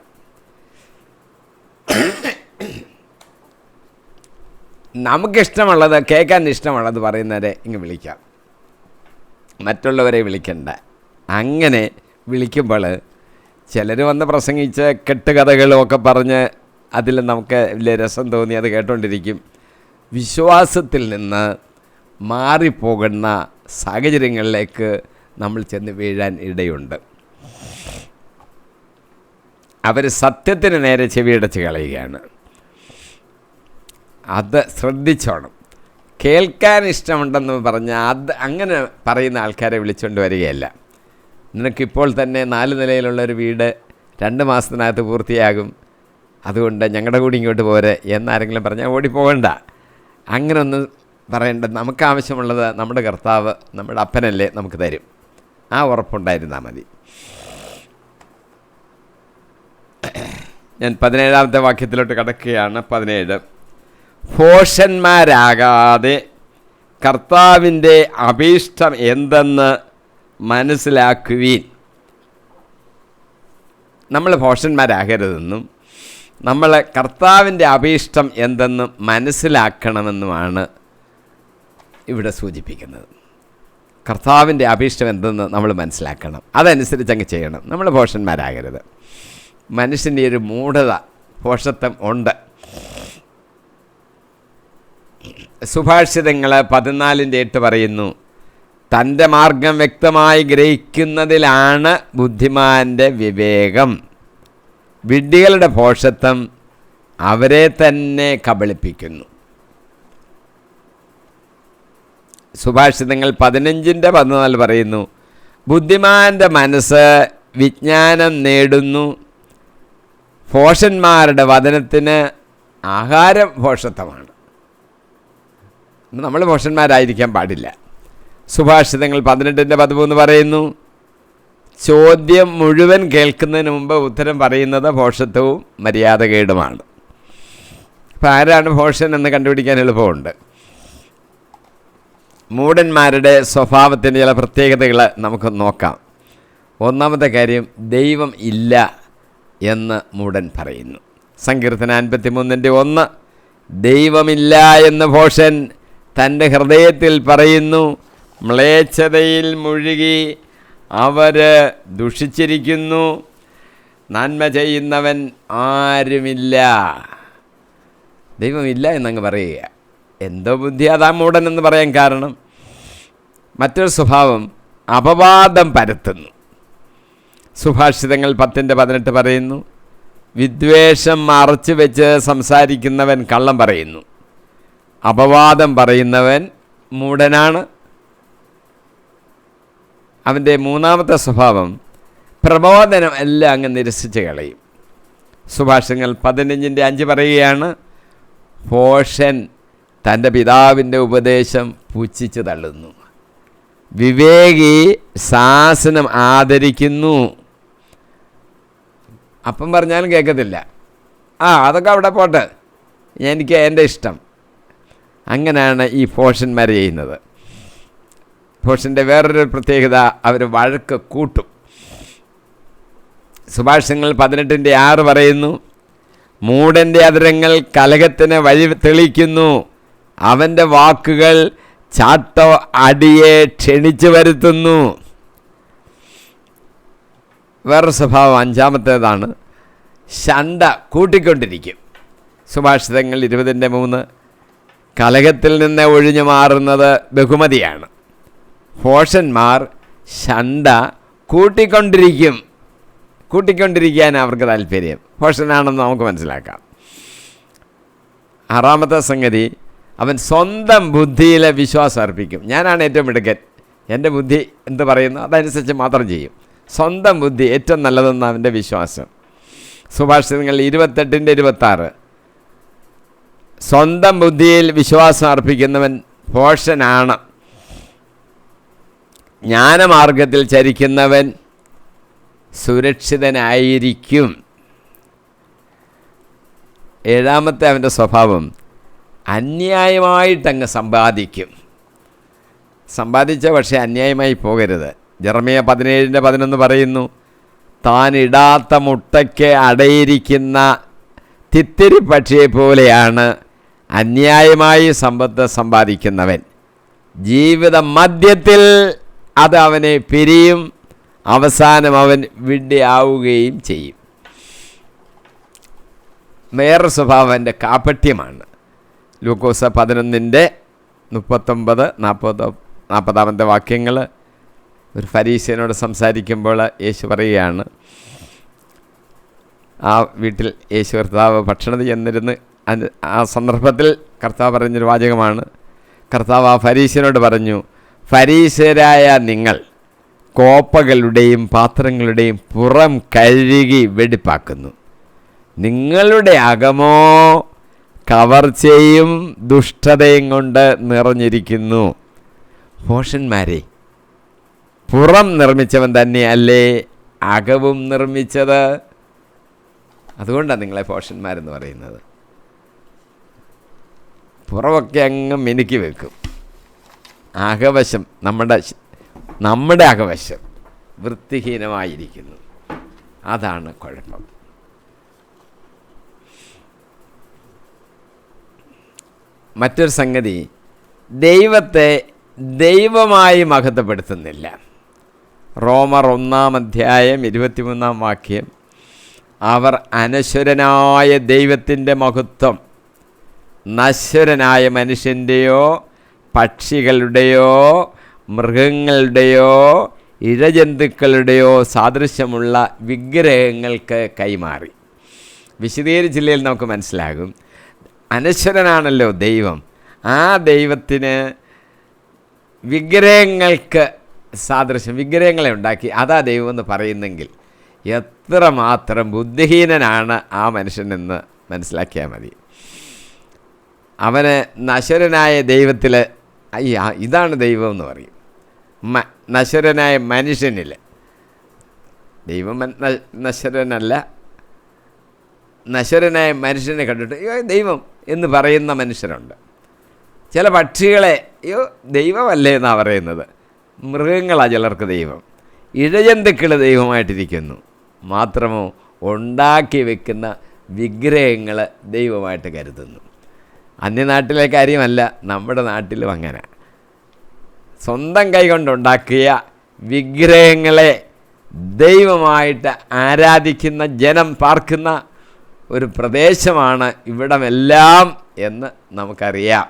നമുക്കിഷ്ടമുള്ളത്, കേൾക്കാൻ ഇഷ്ടമുള്ളത് പറയുന്നവരെ ഇങ്ങ് വിളിക്കാം, മറ്റുള്ളവരെ വിളിക്കണ്ട. അങ്ങനെ വിളിക്കുമ്പോൾ ചിലർ വന്ന് പ്രസംഗിച്ച് കെട്ടുകഥകളും ഒക്കെ പറഞ്ഞ് അതിൽ നമുക്ക് വലിയ രസം തോന്നി അത് കേട്ടുകൊണ്ടിരിക്കും. വിശ്വാസത്തിൽ നിന്ന് മാറിപ്പോകുന്ന സാഹചര്യങ്ങളിലേക്ക് നമ്മൾ ചെന്ന് വീഴാൻ ഇടയുണ്ട്. അവർ സത്യത്തിന് നേരെ ചെവിയടച്ച് കളയുകയാണ്. അത് ശ്രദ്ധിച്ചോണം. കേൾക്കാൻ ഇഷ്ടമുണ്ടെന്ന് പറഞ്ഞാൽ അങ്ങനെ പറയുന്ന ആൾക്കാരെ വിളിച്ചുകൊണ്ട് വരികയല്ല. നിനക്കിപ്പോൾ തന്നെ 4 നിലയിലുള്ളൊരു വീട് 2 മാസത്തിനകത്ത് പൂർത്തിയാകും, അതുകൊണ്ട് ഞങ്ങളുടെ കൂടി ഇങ്ങോട്ട് പോരെ എന്നാരെങ്കിലും പറഞ്ഞാൽ ഓടിപ്പോകണ്ട. അങ്ങനെയൊന്നും പറയേണ്ട. നമുക്ക് ആവശ്യമുള്ളത് നമ്മുടെ കർത്താവ്, നമ്മുടെ അപ്പനല്ലേ നമുക്ക് തരും. ആ ഉറപ്പുണ്ടായിരുന്നാൽ മതി. ഞാൻ 17-ാമത്തെ വാക്യത്തിലോട്ട് കടക്കുകയാണ്. 17, ഭോഷന്മാരാകാതെ കർത്താവിൻ്റെ അഭീഷ്ടം എന്തെന്ന് മനസ്സിലാക്കുവീൻ. നമ്മൾ ഭോഷന്മാരാകരുതെന്നും നമ്മൾ കർത്താവിൻ്റെ അഭീഷ്ടം എന്തെന്ന് മനസ്സിലാക്കണമെന്നുമാണ് ഇവിടെ സൂചിപ്പിക്കുന്നത്. കർത്താവിൻ്റെ അഭീഷ്ടം എന്തെന്ന് നമ്മൾ മനസ്സിലാക്കണം, അതനുസരിച്ച് അങ്ങ് ചെയ്യണം. നമ്മൾ ഭോഷന്മാരാകരുത്. മനുഷ്യൻ്റെ ഒരു മൂഢത, ഭോഷത്വം ഉണ്ട്. സുഭാഷിതങ്ങൾ 14:8 പറയുന്നു, തൻ്റെ മാർഗം വ്യക്തമായി ഗ്രഹിക്കുന്നതിലാണ് ബുദ്ധിമാൻ്റെ വിവേകം. വിഡ്ഢികളുടെ ഭോഷത്വം അവരെ തന്നെ കബളിപ്പിക്കുന്നു. സുഭാഷിതങ്ങൾ 15:14 പറയുന്നു, ബുദ്ധിമാൻ്റെ മനസ്സ് വിജ്ഞാനം നേടുന്നു, ഭോഷന്മാരുടെ വദനത്തിന് ആഹാരം ഭോഷത്വമാണ്. നമ്മൾ ഭോഷന്മാരായിരിക്കാൻ പാടില്ല. സുഭാഷിതങ്ങൾ 18:13 പറയുന്നു, ചോദ്യം മുഴുവൻ കേൾക്കുന്നതിന് മുമ്പ് ഉത്തരം പറയുന്നത് ഭോഷത്വവും മര്യാദകേടുമാണ്. അപ്പോൾ ആരാണ് ഭോഷൻ എന്ന് കണ്ടുപിടിക്കാൻ എളുപ്പമുണ്ട്. മൂഢന്മാരുടെ സ്വഭാവത്തിൻ്റെ ചില പ്രത്യേകതകൾ നമുക്ക് നോക്കാം. ഒന്നാമത്തെ കാര്യം, ദൈവം ഇല്ല എന്ന് മൂഢൻ പറയുന്നു. സങ്കീർത്തനം 53:1, ദൈവമില്ല എന്ന് ഭോഷൻ തൻ്റെ ഹൃദയത്തിൽ പറയുന്നു, മ്ലേച്ഛതയിൽ മുഴുകി അവർ ദുഷിച്ചിരിക്കുന്നു, നന്മ ചെയ്യുന്നവൻ ആരുമില്ല. ദൈവമില്ല എന്നങ്ങ് പറയുക. എന്തോ ബുദ്ധി അതാ മൂഢനെന്ന് പറയാൻ കാരണം. മറ്റൊരു സ്വഭാവം, അപവാദം പരത്തുന്നു. സുഭാഷിതങ്ങൾ 10:18 പറയുന്നു, വിദ്വേഷം മറച്ചു വെച്ച് സംസാരിക്കുന്നവൻ കള്ളം പറയുന്നു, അപവാദം പറയുന്നവൻ മൂഢനാണ്. അവൻ്റെ മൂന്നാമത്തെ സ്വഭാവം, പ്രബോധനം എല്ലാം അങ്ങ് നിരസിച്ച് കളയും. സുഭാഷിതങ്ങൾ 15:5 പറയുകയാണ്, ഭോഷൻ തൻ്റെ പിതാവിൻ്റെ ഉപദേശം പുച്ഛിച്ച് തള്ളുന്നു, വിവേകി ശാസനം ആദരിക്കുന്നു. അപ്പം പറഞ്ഞാലും കേൾക്കത്തില്ല. അതൊക്കെ അവിടെ പോട്ടെ, എനിക്ക് എൻ്റെ ഇഷ്ടം. അങ്ങനെയാണ് ഈ ഭോഷന്മാർ ചെയ്യുന്നത്. ഭോഷൻ്റെ വേറൊരു പ്രത്യേകത, അവർ വഴക്ക് കൂട്ടും. സുഭാഷിതങ്ങൾ 18:6 പറയുന്നു, മൂഢൻ്റെ അധരങ്ങൾ കലഹത്തിന് വഴി തെളിക്കുന്നു, അവൻ്റെ വാക്കുകൾ ചാട്ടോ അടിയെ ക്ഷണിച്ചു വരുത്തുന്നു. വേറൊരു സ്വഭാവം, 5-ാമത്തേതാണ്, ശണ്ട കൂട്ടിക്കൊണ്ടിരിക്കും. സുഭാഷിതങ്ങൾ 20:3, കലഹത്തിൽ നിന്ന് ഒഴിഞ്ഞു മാറുന്നത് ബഹുമതിയാണ്. ഭോഷന്മാർ ശണ്ട കൂട്ടിക്കൊണ്ടിരിക്കും. കൂട്ടിക്കൊണ്ടിരിക്കാൻ അവർക്ക് താല്പര്യം. ഭോഷനാണെന്ന് നമുക്ക് മനസ്സിലാക്കാം. ആറാമത്തെ സംഗതി, അവൻ സ്വന്തം ബുദ്ധിയിലെ വിശ്വാസം അർപ്പിക്കും. ഞാനാണ് ഏറ്റവും മിടുക്കൻ, എൻ്റെ ബുദ്ധി എന്ത് പറയുന്നു അതനുസരിച്ച് മാത്രം ചെയ്യും. സ്വന്തം ബുദ്ധി ഏറ്റവും നല്ലതെന്ന് അവൻ്റെ വിശ്വാസം. സുഭാഷിതങ്ങൾ 28:26. സ്വന്തം ബുദ്ധിയിൽ വിശ്വാസം അർപ്പിക്കുന്നവൻ ഭോഷനാണ്. ജ്ഞാനമാർഗത്തിൽ ചരിക്കുന്നവൻ സുരക്ഷിതനായിരിക്കും. ഏഴാമത്തെ അവൻ്റെ സ്വഭാവം, അന്യായമായിട്ടങ്ങ് സമ്പാദിക്കും. സമ്പാദിച്ച പക്ഷേ അന്യായമായി പോകരുത്. ജെറമ്യ 17:11 പറയുന്നു, താൻ ഇടാത്ത മുട്ടയ്ക്ക് അടയിരിക്കുന്ന തിത്തിരി പക്ഷിയെ പോലെയാണ് അന്യായമായി സമ്പത്ത് സമ്പാദിക്കുന്നവൻ. ജീവിത മധ്യത്തിൽ അത് അവനെ പിരിയും, അവസാനം അവൻ വിഡ്ഢിയാവുകയും ചെയ്യും. വേറെ സ്വഭാവം എൻ്റെ കാപട്യമാണ്. ലൂക്കോസ് 11:39-40 വാക്യങ്ങൾ. ഒരു ഫരീസ്യനോട് സംസാരിക്കുമ്പോൾ യേശു പറയുകയാണ്, ആ വീട്ടിൽ യേശു കർത്താവ് ഭക്ഷണം ചെന്നിരുന്ന് ആ സന്ദർഭത്തിൽ കർത്താവ് പറഞ്ഞൊരു വാചകമാണ്. കർത്താവ് ആ ഫരീസ്യനോട് പറഞ്ഞു, ഫരീസ്യരായ നിങ്ങൾ കോപ്പകളുടെയും പാത്രങ്ങളുടെയും പുറം കഴുകി വെടിപ്പാക്കുന്നു, നിങ്ങളുടെ അകമോ കവർച്ചയും ദുഷ്ടതയും കൊണ്ട് നിറഞ്ഞിരിക്കുന്നു. ഭോഷന്മാരെ, പുറം നിർമ്മിച്ചവൻ തന്നെയല്ലേ അകവും നിർമ്മിച്ചത്? അതുകൊണ്ടാണ് നിങ്ങളെ ഭോഷന്മാരെന്ന് പറയുന്നത്. പുറമൊക്കെ അങ്ങ് മിനുക്കി വെക്കും, അകവശം നമ്മുടെ അകവശം വൃത്തിഹീനമായിരിക്കുന്നു. അതാണ് കുഴപ്പം. മറ്റൊരു സംഗതി, ദൈവത്തെ ദൈവമായി മഹത്വപ്പെടുത്തുന്നില്ല. റോമർ 1:23 അവർ അനശ്വരനായ ദൈവത്തിൻ്റെ മഹത്വം നശ്വരനായ മനുഷ്യൻ്റെയോ പക്ഷികളുടെയോ മൃഗങ്ങളുടെയോ ഇഴജന്തുക്കളുടെയോ സാദൃശ്യമുള്ള വിഗ്രഹങ്ങൾക്ക് കൈമാറി. വിശദീകരിച്ചില്ലെങ്കിൽ നമുക്ക് മനസ്സിലാകും. അനശ്വരനാണല്ലോ ദൈവം. ആ ദൈവത്തിന് വിഗ്രഹങ്ങൾക്ക് സാദൃശ്യം, വിഗ്രഹങ്ങളെ ഉണ്ടാക്കി അതാ ദൈവം എന്ന് പറയുന്നെങ്കിൽ എത്രമാത്രം ബുദ്ധിഹീനനാണ് ആ മനുഷ്യനെന്ന് മനസ്സിലാക്കിയാൽ മതി. അവന് നശ്വരനായ ദൈവത്തിൽ ഇതാണ് ദൈവം എന്ന് പറയും. നശ്വരനായ മനുഷ്യനിൽ ദൈവം നശ്വരനല്ല. നശ്വരനായ മനുഷ്യനെ കണ്ടിട്ട് ദൈവം എന്ന് പറയുന്ന മനുഷ്യരുണ്ട്. ചില പക്ഷികളെ ദൈവമല്ലേ എന്നാണ് പറയുന്നത്. മൃഗങ്ങളാണ് ചിലർക്ക് ദൈവം. ഇഴജന്തുക്കൾ ദൈവമായിട്ടിരിക്കുന്നു. മാത്രമോ ഉണ്ടാക്കി വെക്കുന്ന വിഗ്രഹങ്ങൾ ദൈവമായിട്ട് കരുതുന്നു. അന്യനാട്ടിലെ കാര്യമല്ല, നമ്മുടെ നാട്ടിലും അങ്ങനെ. സ്വന്തം കൈ കൊണ്ടുണ്ടാക്കിയ വിഗ്രഹങ്ങളെ ദൈവമായിട്ട് ആരാധിക്കുന്ന ജനം പാർക്കുന്ന ഒരു പ്രദേശമാണ് ഇവിടമെല്ലാം എന്ന് നമുക്കറിയാം.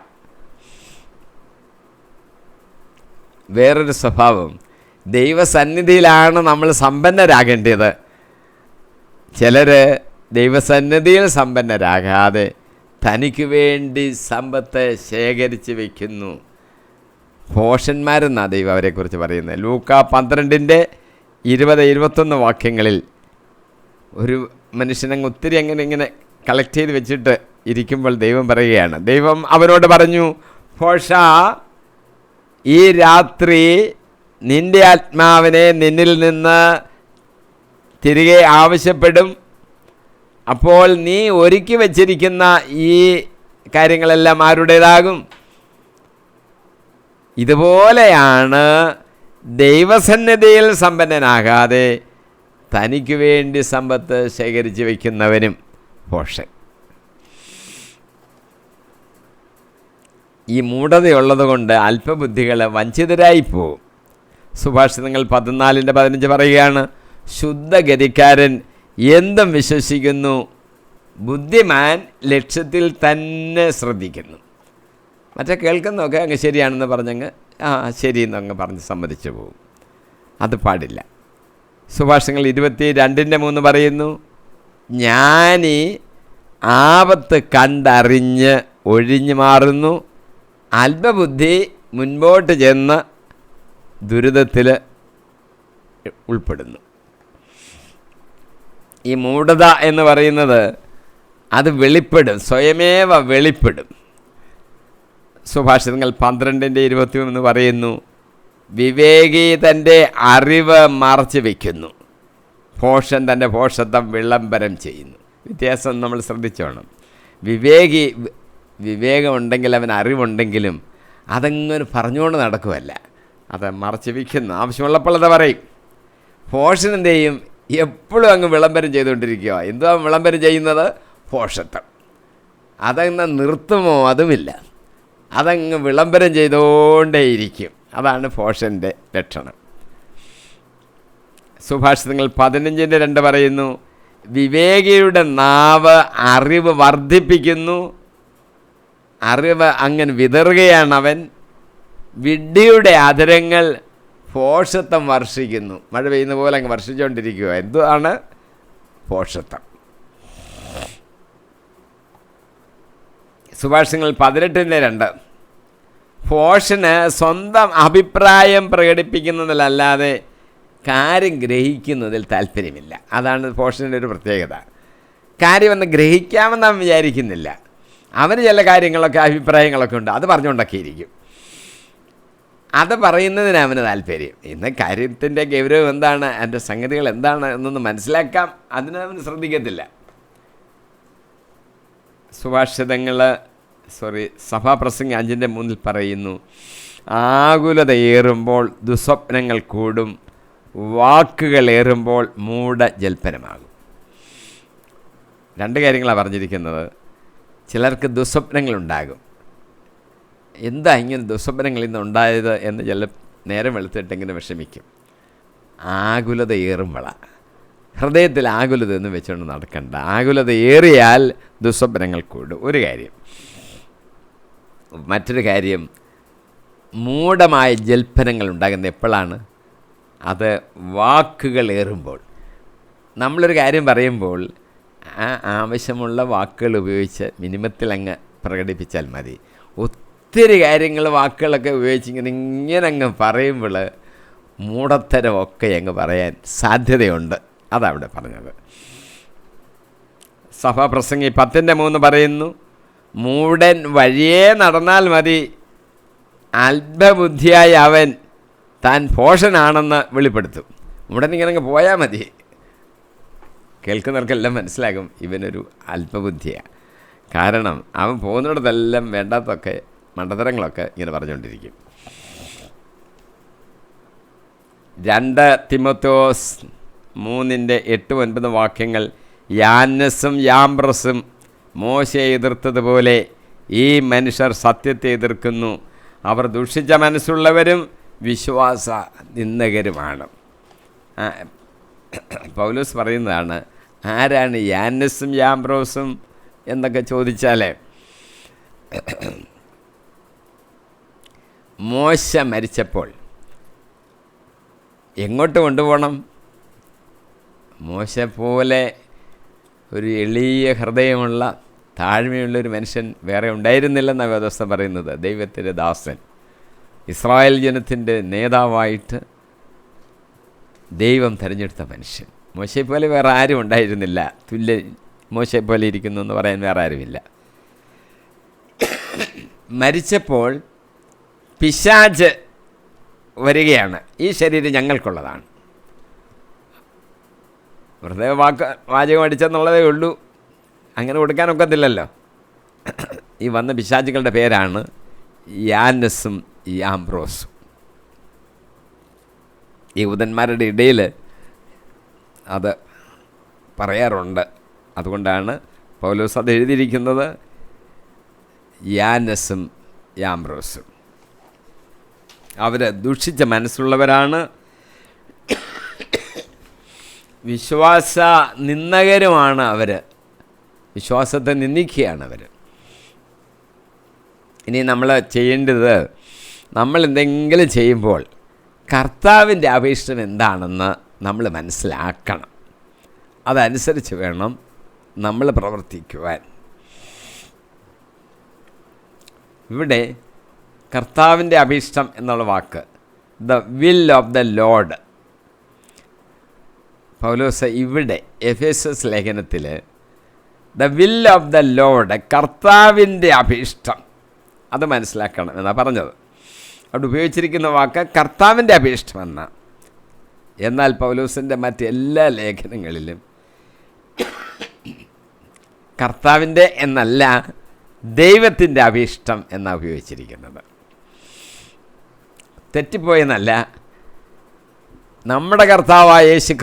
വേറൊരു സ്വഭാവം, ദൈവസന്നിധിയിലാണ് നമ്മൾ സമ്പന്നരാകേണ്ടത്. ചിലർ ദൈവസന്നിധിയിൽ സമ്പന്നരാകാതെ തനിക്ക് വേണ്ടി സമ്പത്ത് ശേഖരിച്ച് വയ്ക്കുന്നു. ഭോഷന്മാരെന്നാണ് ദൈവം അവരെക്കുറിച്ച് പറയുന്നത്. ലൂക്കാ 12:20-21 വാക്യങ്ങളിൽ ഒരു മനുഷ്യനങ്ങ് ഒത്തിരി ഇങ്ങനെ കളക്ട് ചെയ്ത് വെച്ചിട്ട് ഇരിക്കുമ്പോൾ ദൈവം പറയുകയാണ്. ദൈവം അവനോട് പറഞ്ഞു, ഭോഷ, ഈ രാത്രി നിൻ്റെ ആത്മാവിനെ നിന്നിൽ നിന്ന് തിരികെ ആവശ്യപ്പെടും. അപ്പോൾ നീ ഒരുക്കി വച്ചിരിക്കുന്ന ഈ കാര്യങ്ങളെല്ലാം ആരുടേതാകും? ഇതുപോലെയാണ് ദൈവസന്നിധിയിൽ സമ്പന്നനാകാതെ തനിക്ക് വേണ്ടി സമ്പത്ത് ശേഖരിച്ച് വയ്ക്കുന്നവനും ഭോഷൻ. ഈ മൂഢതയുള്ളത് കൊണ്ട് അല്പബുദ്ധികൾ വഞ്ചിതരായി പോവും. സുഭാഷിതങ്ങൾ 14:15 പറയുകയാണ്, ശുദ്ധഗതിക്കാരൻ എന്തും വിശ്വസിക്കുന്നു, ബുദ്ധിമാൻ ലക്ഷ്യത്തിൽ തന്നെ ശ്രദ്ധിക്കുന്നു. മറ്റേ കേൾക്കുന്നതൊക്കെ അങ്ങ് ശരിയാണെന്ന് പറഞ്ഞങ്ങ് ശരിയെന്നങ്ങ് പറഞ്ഞ് സമ്മതിച്ചു പോകും. അത് പാടില്ല. സുഭാഷിതങ്ങൾ 22:3 പറയുന്നു, ജ്ഞാനി ആപത്ത് കണ്ടറിഞ്ഞ് ഒഴിഞ്ഞു മാറുന്നു, അല്പബുദ്ധി മുൻപോട്ട് ചെന്ന് ദുരിതത്തിൽ ഉൾപ്പെടുന്നു. ഈ മൂഢത എന്ന് പറയുന്നത് അത് വെളിപ്പെടും, സ്വയമേവ വെളിപ്പെടും. സുഭാഷിതങ്ങൾ 12:23 പറയുന്നു, വിവേകി തൻ്റെ അറിവ് മറച്ചു വയ്ക്കുന്നു, ഭോഷൻ തൻ്റെ ഭോഷത്വം വിളംബരം ചെയ്യുന്നു. വ്യത്യാസം നമ്മൾ ശ്രദ്ധിച്ചോണം. വിവേകമുണ്ടെങ്കിൽ അവൻ അറിവുണ്ടെങ്കിലും അതങ്ങനെ പറഞ്ഞുകൊണ്ട് നടക്കുമല്ല, അത് മറച്ചു വയ്ക്കുന്നു. ആവശ്യമുള്ളപ്പോൾ അത് പറയും. ഭോഷൻ എന്ത് ചെയ്യും? എപ്പോഴും അങ്ങ് വിളംബരം ചെയ്തുകൊണ്ടിരിക്കുക. എന്തുവാ വിളംബരം ചെയ്യുന്നത്? ഭോഷത്വം. അതങ്ങ് നിർത്തുമോ? അതുമില്ല, അതങ്ങ് വിളംബരം ചെയ്തുകൊണ്ടേയിരിക്കും. അതാണ് ഭോഷൻ്റെ ലക്ഷണം. സുഭാഷിതങ്ങൾ 15:2 പറയുന്നു, വിവേകിയുടെ നാവ് അറിവ് വർദ്ധിപ്പിക്കുന്നു, അറിവ് അങ്ങനെ വിതറുകയാണവൻ. വിഡ്ഢിയുടെ അധരങ്ങൾ ഭോഷത്വം വർഷിക്കുന്നു. മഴ പെയ്യുന്ന പോലെ അങ്ങ് വർഷിച്ചുകൊണ്ടിരിക്കുക. എന്താണ് ഭോഷത്വം? സുഭാഷിതങ്ങൾ 18:2 ഭോഷന് സ്വന്തം അഭിപ്രായം പ്രകടിപ്പിക്കുന്നതിലല്ലാതെ കാര്യം ഗ്രഹിക്കുന്നതിൽ താല്പര്യമില്ല. അതാണ് ഭോഷൻ്റെ ഒരു പ്രത്യേകത. കാര്യമൊന്ന് ഗ്രഹിക്കാമെന്ന് അവൻ വിചാരിക്കുന്നില്ല. അവന് ചില കാര്യങ്ങളൊക്കെ അഭിപ്രായങ്ങളൊക്കെ ഉണ്ട്, അത് പറഞ്ഞുകൊണ്ടൊക്കെ ഇരിക്കും. അത് പറയുന്നതിന് അവന് താല്പര്യം. ഇന്ന് കാര്യത്തിൻ്റെ ഗൗരവം എന്താണ്, അതിൻ്റെ സംഗതികൾ എന്താണ് എന്നൊന്ന് മനസ്സിലാക്കാം, അതിന് അവന് ശ്രദ്ധിക്കത്തില്ല. സഭാപ്രസംഗം 5:3 പറയുന്നു, ആകുലതയേറുമ്പോൾ ദുസ്വപ്നങ്ങൾ കൂടും, വാക്കുകളേറുമ്പോൾ മൂഢജൽപ്പനമാകും. രണ്ട് കാര്യങ്ങളാണ് പറഞ്ഞിരിക്കുന്നത്. ചിലർക്ക് ദുസ്വപ്നങ്ങളുണ്ടാകും. എന്താ ഇങ്ങനെ ദുസ്വപ്നങ്ങൾ ഇന്ന് ഉണ്ടായത് എന്ന് ചില നേരം വെളുത്തിട്ടിങ്ങനെ വിഷമിക്കും. ആകുലത ഏറുമ്പോഴാണ്. ഹൃദയത്തിൽ ആകുലത ഒന്നും വെച്ചുകൊണ്ട് നടക്കണ്ട. ആകുലത ഏറിയാൽ ദുസ്വപ്നങ്ങൾ കൂടും. ഒരു കാര്യം. മറ്റൊരു കാര്യം, മൂഢമായ ജൽപ്പനങ്ങൾ ഉണ്ടാകുന്നത് എപ്പോഴാണ്? അത് വാക്കുകൾ ഏറുമ്പോൾ. നമ്മളൊരു കാര്യം പറയുമ്പോൾ ആ ആവശ്യമുള്ള വാക്കുകൾ ഉപയോഗിച്ച് മിനിമത്തിൽ അങ്ങ് പ്രകടിപ്പിച്ചാൽ മതി. ഒത്തിരി കാര്യങ്ങൾ വാക്കുകളൊക്കെ ഉപയോഗിച്ച് ഇങ്ങനെ അങ്ങ് പറയുമ്പോൾ മൂഢത്തരമൊക്കെ അങ്ങ് പറയാൻ സാധ്യതയുണ്ട്. അതവിടെ പറഞ്ഞത്. സഭാപ്രസംഗി 10:3 പറയുന്നു, മൂഢൻ വഴിയേ നടന്നാൽ മതി, അല്പബുദ്ധിയായ അവൻ താൻ ഭോഷനാണെന്ന് വെളിപ്പെടുത്തും. മൂഢൻ ഇങ്ങനെ അങ്ങ് പോയാൽ മതി, കേൾക്കുന്നവർക്കെല്ലാം മനസ്സിലാകും ഇവനൊരു അല്പബുദ്ധിയാണ്. കാരണം അവൻ പോകുന്നിടത്തെല്ലാം വേണ്ടാത്തൊക്കെ മണ്ടത്തരങ്ങളൊക്കെ ഇങ്ങനെ പറഞ്ഞുകൊണ്ടിരിക്കും. 2 തിമോഥെയോസ് 3:8-9 വാക്യങ്ങൾ, യാന്നസും യാംബ്രസും മോശയെ എതിർത്തതുപോലെ ഈ മനുഷ്യർ സത്യത്തെ എതിർക്കുന്നു, അവർ ദുഷിച്ച മനസ്സുള്ളവരും വിശ്വാസ നിന്ദകരുമാണ്. പൗലോസ് പറയുന്നതാണ്. ആരാണ് യാന്നസും യാംബ്രോസും എന്നൊക്കെ ചോദിച്ചാൽ, മോശ മരിച്ചപ്പോൾ എങ്ങോട്ട് കൊണ്ടുപോകണം? മോശ പോലെ ഒരു എളിയ ഹൃദയമുള്ള താഴ്മയുള്ളൊരു മനുഷ്യൻ വേറെ ഉണ്ടായിരുന്നില്ലെന്നാണ് വേദപുസ്തകം പറയുന്നത്. ദൈവത്തിൻ്റെ ദാസൻ, ഇസ്രായേൽ ജനത്തിൻ്റെ നേതാവായിട്ട് ദൈവം തിരഞ്ഞെടുത്ത മനുഷ്യൻ. മോശയെപ്പോലെ വേറെ ആരും ഉണ്ടായിരുന്നില്ല. മോശയെപ്പോലെ ഇരിക്കുന്നു എന്ന് പറയാൻ വേറെ ആരുമില്ല. മരിച്ചപ്പോൾ പിശാച് വരികയാണ്, ഈ ശരീരം ഞങ്ങൾക്കുള്ളതാണ്. വെറുതെ വാചകം അടിച്ചെന്നുള്ളതേ ഉള്ളൂ, അങ്ങനെ കൊടുക്കാനൊക്കത്തില്ലല്ലോ. ഈ വന്ന പിശാചുകളുടെ പേരാണ് യാന്നസും യാംബ്രോസും. യഹൂദന്മാരുടെ ഇടയിൽ അത് പറയാറുണ്ട്. അതുകൊണ്ടാണ് പൗലോസ് അത് എഴുതിയിരിക്കുന്നത്, യാന്നസും യാംബ്രോസും. അവർ ദുഷിച്ച മനസ്സുള്ളവരാണ്, വിശ്വാസ നിന്ദകരുമാണ്. അവർ വിശ്വാസത്തെ നിന്ദിക്കുകയാണ് അവർ. ഇനി നമ്മൾ ചെയ്യേണ്ടത്, നമ്മൾ എന്തെങ്കിലും ചെയ്യുമ്പോൾ കർത്താവിൻ്റെ അഭീഷ്ടം എന്താണെന്ന് നമ്മൾ മനസ്സിലാക്കണം. അതനുസരിച്ച് വേണം നമ്മൾ പ്രവർത്തിക്കുവാൻ. ഇവിടെ കർത്താവിൻ്റെ അഭീഷ്ടം എന്നുള്ള വാക്ക്, the will of the lord, Paulose ഇവിടെ എഫേസസ് ലേഖനത്തിൽ the will of the lord, കർത്താവിൻ്റെ അഭീഷ്ടം, അത് മനസ്സിലാക്കണം എന്നാണ് പറഞ്ഞത്. അവിടെ ഉപയോഗിച്ചിരിക്കുന്ന വാക്ക് കർത്താവിൻ്റെ അഭീഷ്ടം എന്നാണ്. എന്നാൽ പൗലോസിൻ്റെ മറ്റെല്ലാ ലേഖനങ്ങളിലും കർത്താവിൻ്റെ എന്നല്ല, ദൈവത്തിൻ്റെ അഭീഷ്ടം എന്നാണ് ഉപയോഗിച്ചിരിക്കുന്നത്. തെറ്റിപ്പോയെന്നല്ല, നമ്മുടെ കർത്താവായ യേശു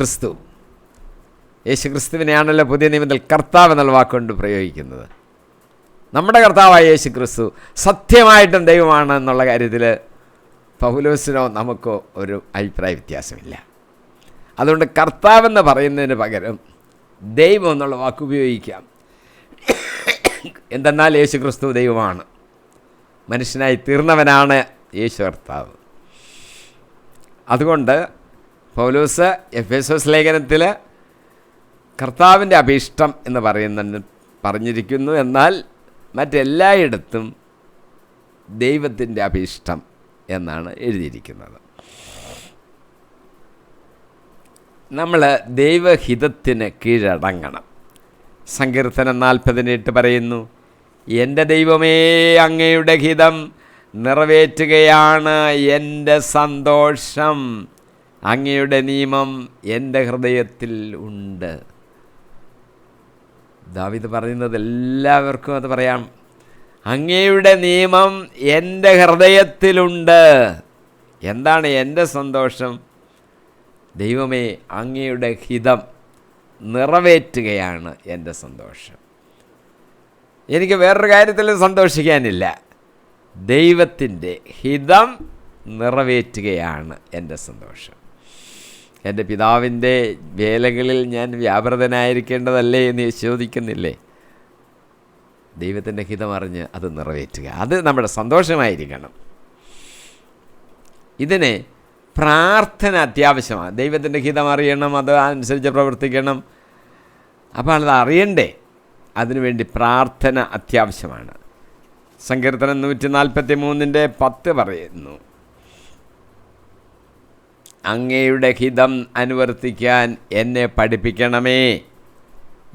ക്രിസ്തുവിനെയാണല്ലോ പുതിയ നിയമത്തിൽ കർത്താവ് എന്നുള്ള വാക്കുകൊണ്ട് പ്രയോഗിക്കുന്നത്. നമ്മുടെ കർത്താവായ യേശു ക്രിസ്തു സത്യമായിട്ടും ദൈവമാണ് എന്നുള്ള കാര്യത്തിൽ പൗലോസിനോ നമുക്കോ ഒരു അഭിപ്രായ വ്യത്യാസമില്ല. അതുകൊണ്ട് കർത്താവെന്ന് പറയുന്നതിന് പകരം ദൈവം എന്നുള്ള വാക്ക് ഉപയോഗിക്കാം. എന്തെന്നാൽ യേശു ക്രിസ്തു ദൈവമാണ്, മനുഷ്യനായി തീർന്നവനാണ് യേശു കർത്താവ്. അതുകൊണ്ട് പൗലോസ് എഫേസോസ് ലേഖനത്തിൽ കർത്താവിൻ്റെ അഭീഷ്ടം എന്ന് പറഞ്ഞിരിക്കുന്നു. എന്നാൽ മറ്റെല്ലായിടത്തും ദൈവത്തിൻ്റെ അഭീഷ്ടം എന്നാണ് എഴുതിയിരിക്കുന്നത്. നമ്മൾ ദൈവഹിതത്തിന് കീഴടങ്ങണം. സങ്കീർത്തനം 40:8 പറയുന്നു, എൻ്റെ ദൈവമേ, അങ്ങയുടെ ഹിതം നിറവേറ്റുകയാണ് എൻ്റെ സന്തോഷം, അങ്ങയുടെ നിയമം എൻ്റെ ഹൃദയത്തിൽ ഉണ്ട്. ദാവീദ് പറയുന്നത് എല്ലാവർക്കും അത് പറയാം. അങ്ങയുടെ നിയമം എൻ്റെ ഹൃദയത്തിലുണ്ട്. എന്താണ് എൻ്റെ സന്തോഷം? ദൈവമേ, അങ്ങയുടെ ഹിതം നിറവേറ്റുകയാണ് എൻ്റെ സന്തോഷം. എനിക്ക് വേറൊരു കാര്യത്തിലും സന്തോഷിക്കാനില്ല. ദൈവത്തിൻ്റെ ഹിതം നിറവേറ്റുകയാണ് എൻ്റെ സന്തോഷം. എൻ്റെ പിതാവിൻ്റെ വേലകളിൽ ഞാൻ വ്യാപൃതനായിരിക്കേണ്ടതല്ലേ എന്ന് ചോദിക്കുന്നില്ലേ? ദൈവത്തിൻ്റെ ഹിതം അറിഞ്ഞ് അത് നിറവേറ്റുക, അത് നമ്മുടെ സന്തോഷമായിരിക്കണം. ഇതിന് പ്രാർത്ഥന അത്യാവശ്യമാണ്. ദൈവത്തിൻ്റെ ഹിതം അറിയണം, അത് അനുസരിച്ച് പ്രവർത്തിക്കണം. അപ്പോൾ അത് അറിയണ്ടേ? അതിനുവേണ്ടി പ്രാർത്ഥന അത്യാവശ്യമാണ്. സങ്കീർത്തനം 143:10 പറയുന്നു, അങ്ങയുടെ ഹിതം അനുവർത്തിക്കാൻ എന്നെ പഠിപ്പിക്കണമേ,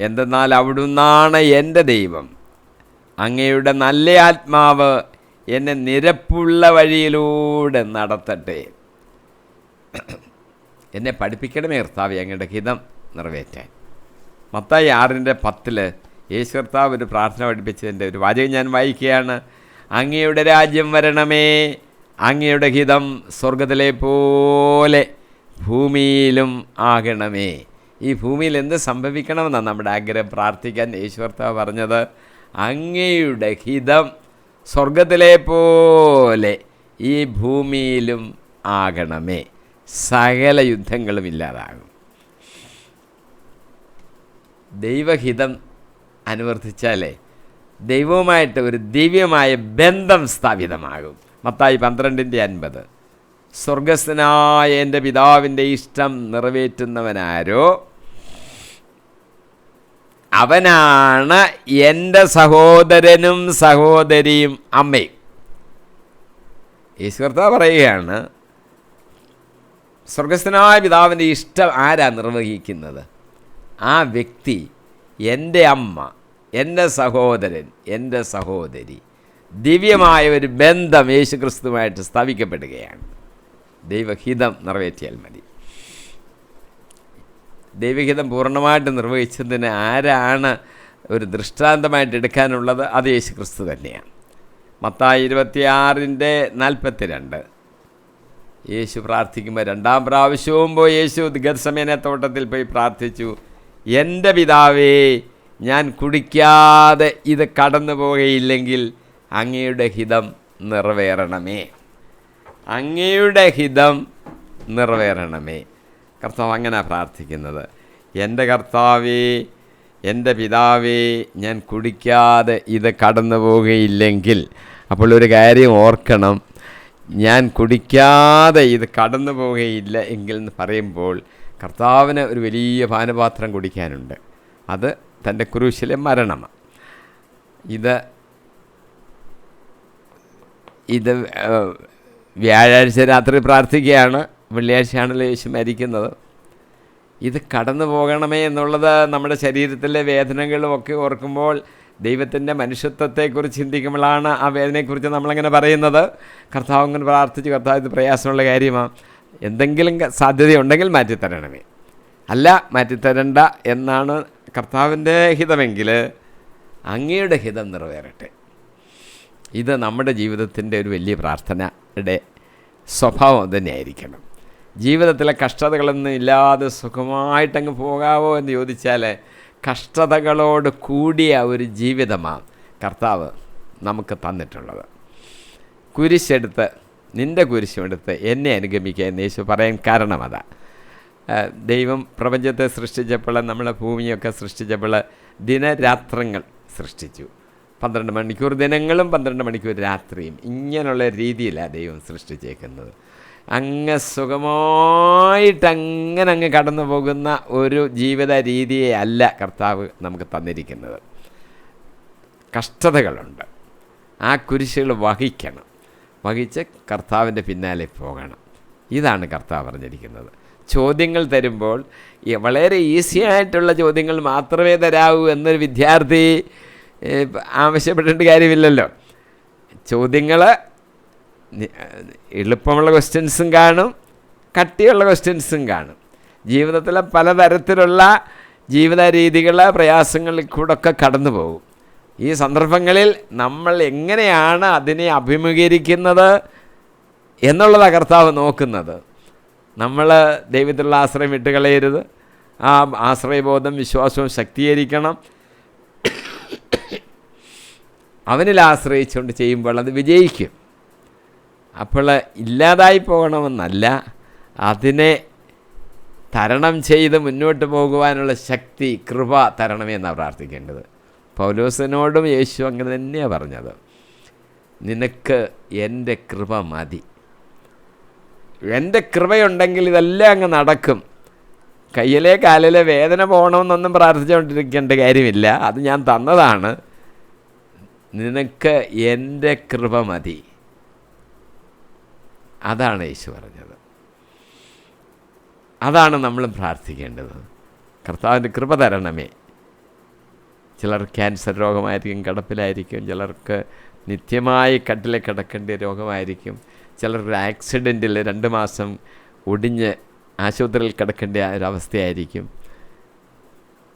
എന്തെന്നാൽ അവിടുന്നാണ് എൻ്റെ ദൈവം. അങ്ങയുടെ നല്ല ആത്മാവ് എന്നെ നിരപ്പുള്ള വഴിയിലൂടെ നടത്തട്ടെ. എന്നെ പഠിപ്പിക്കണമേ കർത്താവേ, അങ്ങയുടെ ഹിതം നിറവേറ്റാൻ. മത്തായി 6:10 യേശു കർത്താവ് ഒരു പ്രാർത്ഥന പഠിപ്പിച്ചതിൻ്റെ ഒരു വാചകം ഞാൻ വായിക്കുകയാണ്. അങ്ങയുടെ രാജ്യം വരണമേ, അങ്ങയുടെ ഹിതം സ്വർഗത്തിലെ പോലെ ഭൂമിയിലും ആകണമേ. ഈ ഭൂമിയിൽ എന്ത് സംഭവിക്കണമെന്നാണ് നമ്മുടെ ആഗ്രഹം. പ്രാർത്ഥിക്കാൻ യേശു കർത്താവ് പറഞ്ഞത്, അങ്ങയുടെ ഹിതം സ്വർഗത്തിലെ പോലെ ഈ ഭൂമിയിലും ആകണമേ. സകല യുദ്ധങ്ങളും ഇല്ലാതാകും. ദൈവഹിതം അനുവർത്തിച്ചാലേ ദൈവവുമായിട്ട് ഒരു ദിവ്യമായ ബന്ധം സ്ഥാപിതമാകും. മത്തായി 12:50 സ്വർഗസ്ഥനായ എൻ്റെ പിതാവിൻ്റെ ഇഷ്ടം നിറവേറ്റുന്നവനാരോ അവനാണ് എൻ്റെ സഹോദരനും സഹോദരിയും അമ്മയും. യേശു കർത്താവ് പറയുകയാണ്, സ്വർഗസ്ഥനായ പിതാവിൻ്റെ ഇഷ്ടം ആരാ നിർവഹിക്കുന്നത്? ആ വ്യക്തി, എൻ്റെ അമ്മ, എൻ്റെ സഹോദരൻ, എൻ്റെ സഹോദരി. ദിവ്യമായ ഒരു ബന്ധം യേശു ക്രിസ്തുവുമായിട്ട് സ്ഥാപിക്കപ്പെടുകയാണ്. ദൈവഹിതം നിറവേറ്റിയാൽ മതി. ദൈവഹിതം പൂർണ്ണമായിട്ട് നിർവഹിച്ചതിന് ആരാണ് ഒരു ദൃഷ്ടാന്തമായിട്ട് എടുക്കാനുള്ളത്? അത് യേശു ക്രിസ്തു തന്നെയാണ്. മത്തായി 26:42 യേശു പ്രാർത്ഥിക്കുമ്പോൾ രണ്ടാം പ്രാവശ്യവും പോയി യേശു ഗത്സമേന തോട്ടത്തിൽ പോയി പ്രാർത്ഥിച്ചു, എൻ്റെ പിതാവേ, ഞാൻ കുടിക്കാതെ ഇത് കടന്നു പോവുകയില്ലെങ്കിൽ അങ്ങയുടെ ഹിതം നിറവേറണമേ. അങ്ങയുടെ ഹിതം നിറവേറണമേ. കർത്താവ് അങ്ങനെ പ്രാർത്ഥിക്കുന്നത്. എൻ്റെ കർത്താവേ, എൻ്റെ പിതാവേ, ഞാൻ കുടിക്കാതെ ഇത് കടന്നു പോവുകയില്ലെങ്കിൽ. അപ്പോൾ ഒരു കാര്യം ഓർക്കണം, ഞാൻ കുടിക്കാതെ ഇത് കടന്നു പോവുകയില്ല എങ്കിൽ എന്ന് പറയുമ്പോൾ കർത്താവിന് ഒരു വലിയ പാനപാത്രം കുടിക്കാനുണ്ട്. അത് തൻ്റെ ക്രൂശിലെ മരണമാണ്. ഇത് വ്യാഴാഴ്ച രാത്രി പ്രാർത്ഥിക്കുകയാണ്. വെള്ളിയാഴ്ചയാണല്ലോ യേശു മരിക്കുന്നത്. ഇത് കടന്നു പോകണമേ എന്നുള്ളത് നമ്മുടെ ശരീരത്തിലെ വേദനകളും ഒക്കെ ഓർക്കുമ്പോൾ ദൈവത്തിൻ്റെ മനുഷ്യത്വത്തെക്കുറിച്ച് ചിന്തിക്കുമ്പോഴാണ് ആ വേദനയെക്കുറിച്ച് നമ്മളങ്ങനെ പറയുന്നത്. കർത്താവ് അങ്ങനെ പ്രാർത്ഥിച്ചു, കർത്താവ് ഇത് പ്രയാസമുള്ള കാര്യമാണ്, എന്തെങ്കിലും സാധ്യതയുണ്ടെങ്കിൽ മാറ്റിത്തരണമേ, അല്ല മാറ്റിത്തരണ്ട എന്നാണ് കർത്താവിൻ്റെ ഹിതമെങ്കിൽ അങ്ങയുടെ ഹിതം നിറവേറട്ടെ. ഇത് നമ്മുടെ ജീവിതത്തിൻ്റെ ഒരു വലിയ പ്രാർത്ഥനയുടെ സ്വഭാവം തന്നെയായിരിക്കണം. ജീവിതത്തിലെ കഷ്ടതകളൊന്നും ഇല്ലാതെ സുഖമായിട്ടങ്ങ് പോകാവോ എന്ന് ചോദിച്ചാൽ കഷ്ടതകളോട് കൂടിയ ഒരു ജീവിതമാണ് കർത്താവ് നമുക്ക് തന്നിട്ടുള്ളത്. കുരിശെടുത്ത്, നിൻ്റെ കുരിശെടുത്ത് എന്നെ അനുഗമിക്കുക എന്ന് യേശു പറയാൻ കാരണം അതാണ്. ദൈവം പ്രപഞ്ചത്തെ സൃഷ്ടിച്ചപ്പോൾ, നമ്മളെ ഭൂമിയൊക്കെ സൃഷ്ടിച്ചപ്പോൾ ദിനരാത്രങ്ങൾ സൃഷ്ടിച്ചു. 12 മണിക്കൂർ ദിനങ്ങളും 12 മണിക്കൂർ രാത്രിയും, ഇങ്ങനെയുള്ള രീതിയിലാണ് ദൈവം സൃഷ്ടിച്ചേക്കുന്നത്. അങ്ങ് സുഖമായിട്ടങ്ങനെ അങ്ങ് കടന്നു പോകുന്ന ഒരു ജീവിത രീതിയെ അല്ല കർത്താവ് നമുക്ക് തന്നിരിക്കുന്നത്. കഷ്ടതകളുണ്ട്. ആ കുരിശുകൾ വഹിക്കണം, വഹിച്ച് കർത്താവിൻ്റെ പിന്നാലെ പോകണം. ഇതാണ് കർത്താവ് പറഞ്ഞിരിക്കുന്നത്. ചോദ്യങ്ങൾ തരുമ്പോൾ വളരെ ഈസി ആയിട്ടുള്ള ചോദ്യങ്ങൾ മാത്രമേ തരാവൂ എന്നൊരു വിദ്യാർത്ഥി ആവശ്യപ്പെടേണ്ട കാര്യമില്ലല്ലോ. ചോദ്യങ്ങൾ എളുപ്പമുള്ള ക്വസ്റ്റ്യൻസും കാണും, കട്ടിയുള്ള ക്വസ്റ്റ്യൻസും കാണും. ജീവിതത്തിലെ പലതരത്തിലുള്ള ജീവിത രീതികൾ, പ്രയാസങ്ങളിൽ കൂടെ ഒക്കെ കടന്നു പോകും. ഈ സന്ദർഭങ്ങളിൽ നമ്മൾ എങ്ങനെയാണ് അതിനെ അഭിമുഖീകരിക്കുന്നത് എന്നുള്ളതാണ് കർത്താവ് നോക്കുന്നത്. നമ്മൾ ദൈവത്തിലുള്ള ആശ്രയം വിട്ടുകളയരുത്. ആ ആശ്രയബോധം, വിശ്വാസവും ശക്തീകരിക്കണം. അവനിൽ ആശ്രയിച്ചുകൊണ്ട് ചെയ്യുമ്പോൾ അത് വിജയിക്കും. അപ്പോൾ ഇല്ലാതായി പോകണമെന്നല്ല, അതിനെ തരണം ചെയ്ത് മുന്നോട്ട് പോകുവാനുള്ള ശക്തി, കൃപ തരണമെന്നാണ് പ്രാർത്ഥിക്കേണ്ടത്. പൗലോസിനോടും യേശു അങ്ങനെ തന്നെയാണ് പറഞ്ഞത്. നിനക്ക് എൻ്റെ കൃപ മതി. എൻ്റെ കൃപയുണ്ടെങ്കിൽ ഇതെല്ലാം അങ്ങ് നടക്കും. കയ്യിലെ കാലിലെ വേദന പോകണമെന്നൊന്നും പ്രാർത്ഥിച്ചുകൊണ്ടിരിക്കേണ്ട കാര്യമില്ല. അത് ഞാൻ തന്നതാണ്. നിനക്ക് എൻ്റെ കൃപ മതി. അതാണ് യേശു പറഞ്ഞത്. അതാണ് നമ്മളും പ്രാർത്ഥിക്കേണ്ടത്. കർത്താവിൻ്റെ കൃപ തരണമേ. ചിലർ ക്യാൻസർ രോഗമായിരിക്കും, കിടപ്പിലായിരിക്കും. ചിലർക്ക് നിത്യമായി കട്ടിലെ കിടക്കേണ്ട രോഗമായിരിക്കും. ചിലർ ആക്സിഡൻറ്റിൽ 2 മാസം ഒടിഞ്ഞ് ആശുപത്രിയിൽ കിടക്കേണ്ട ഒരവസ്ഥയായിരിക്കും.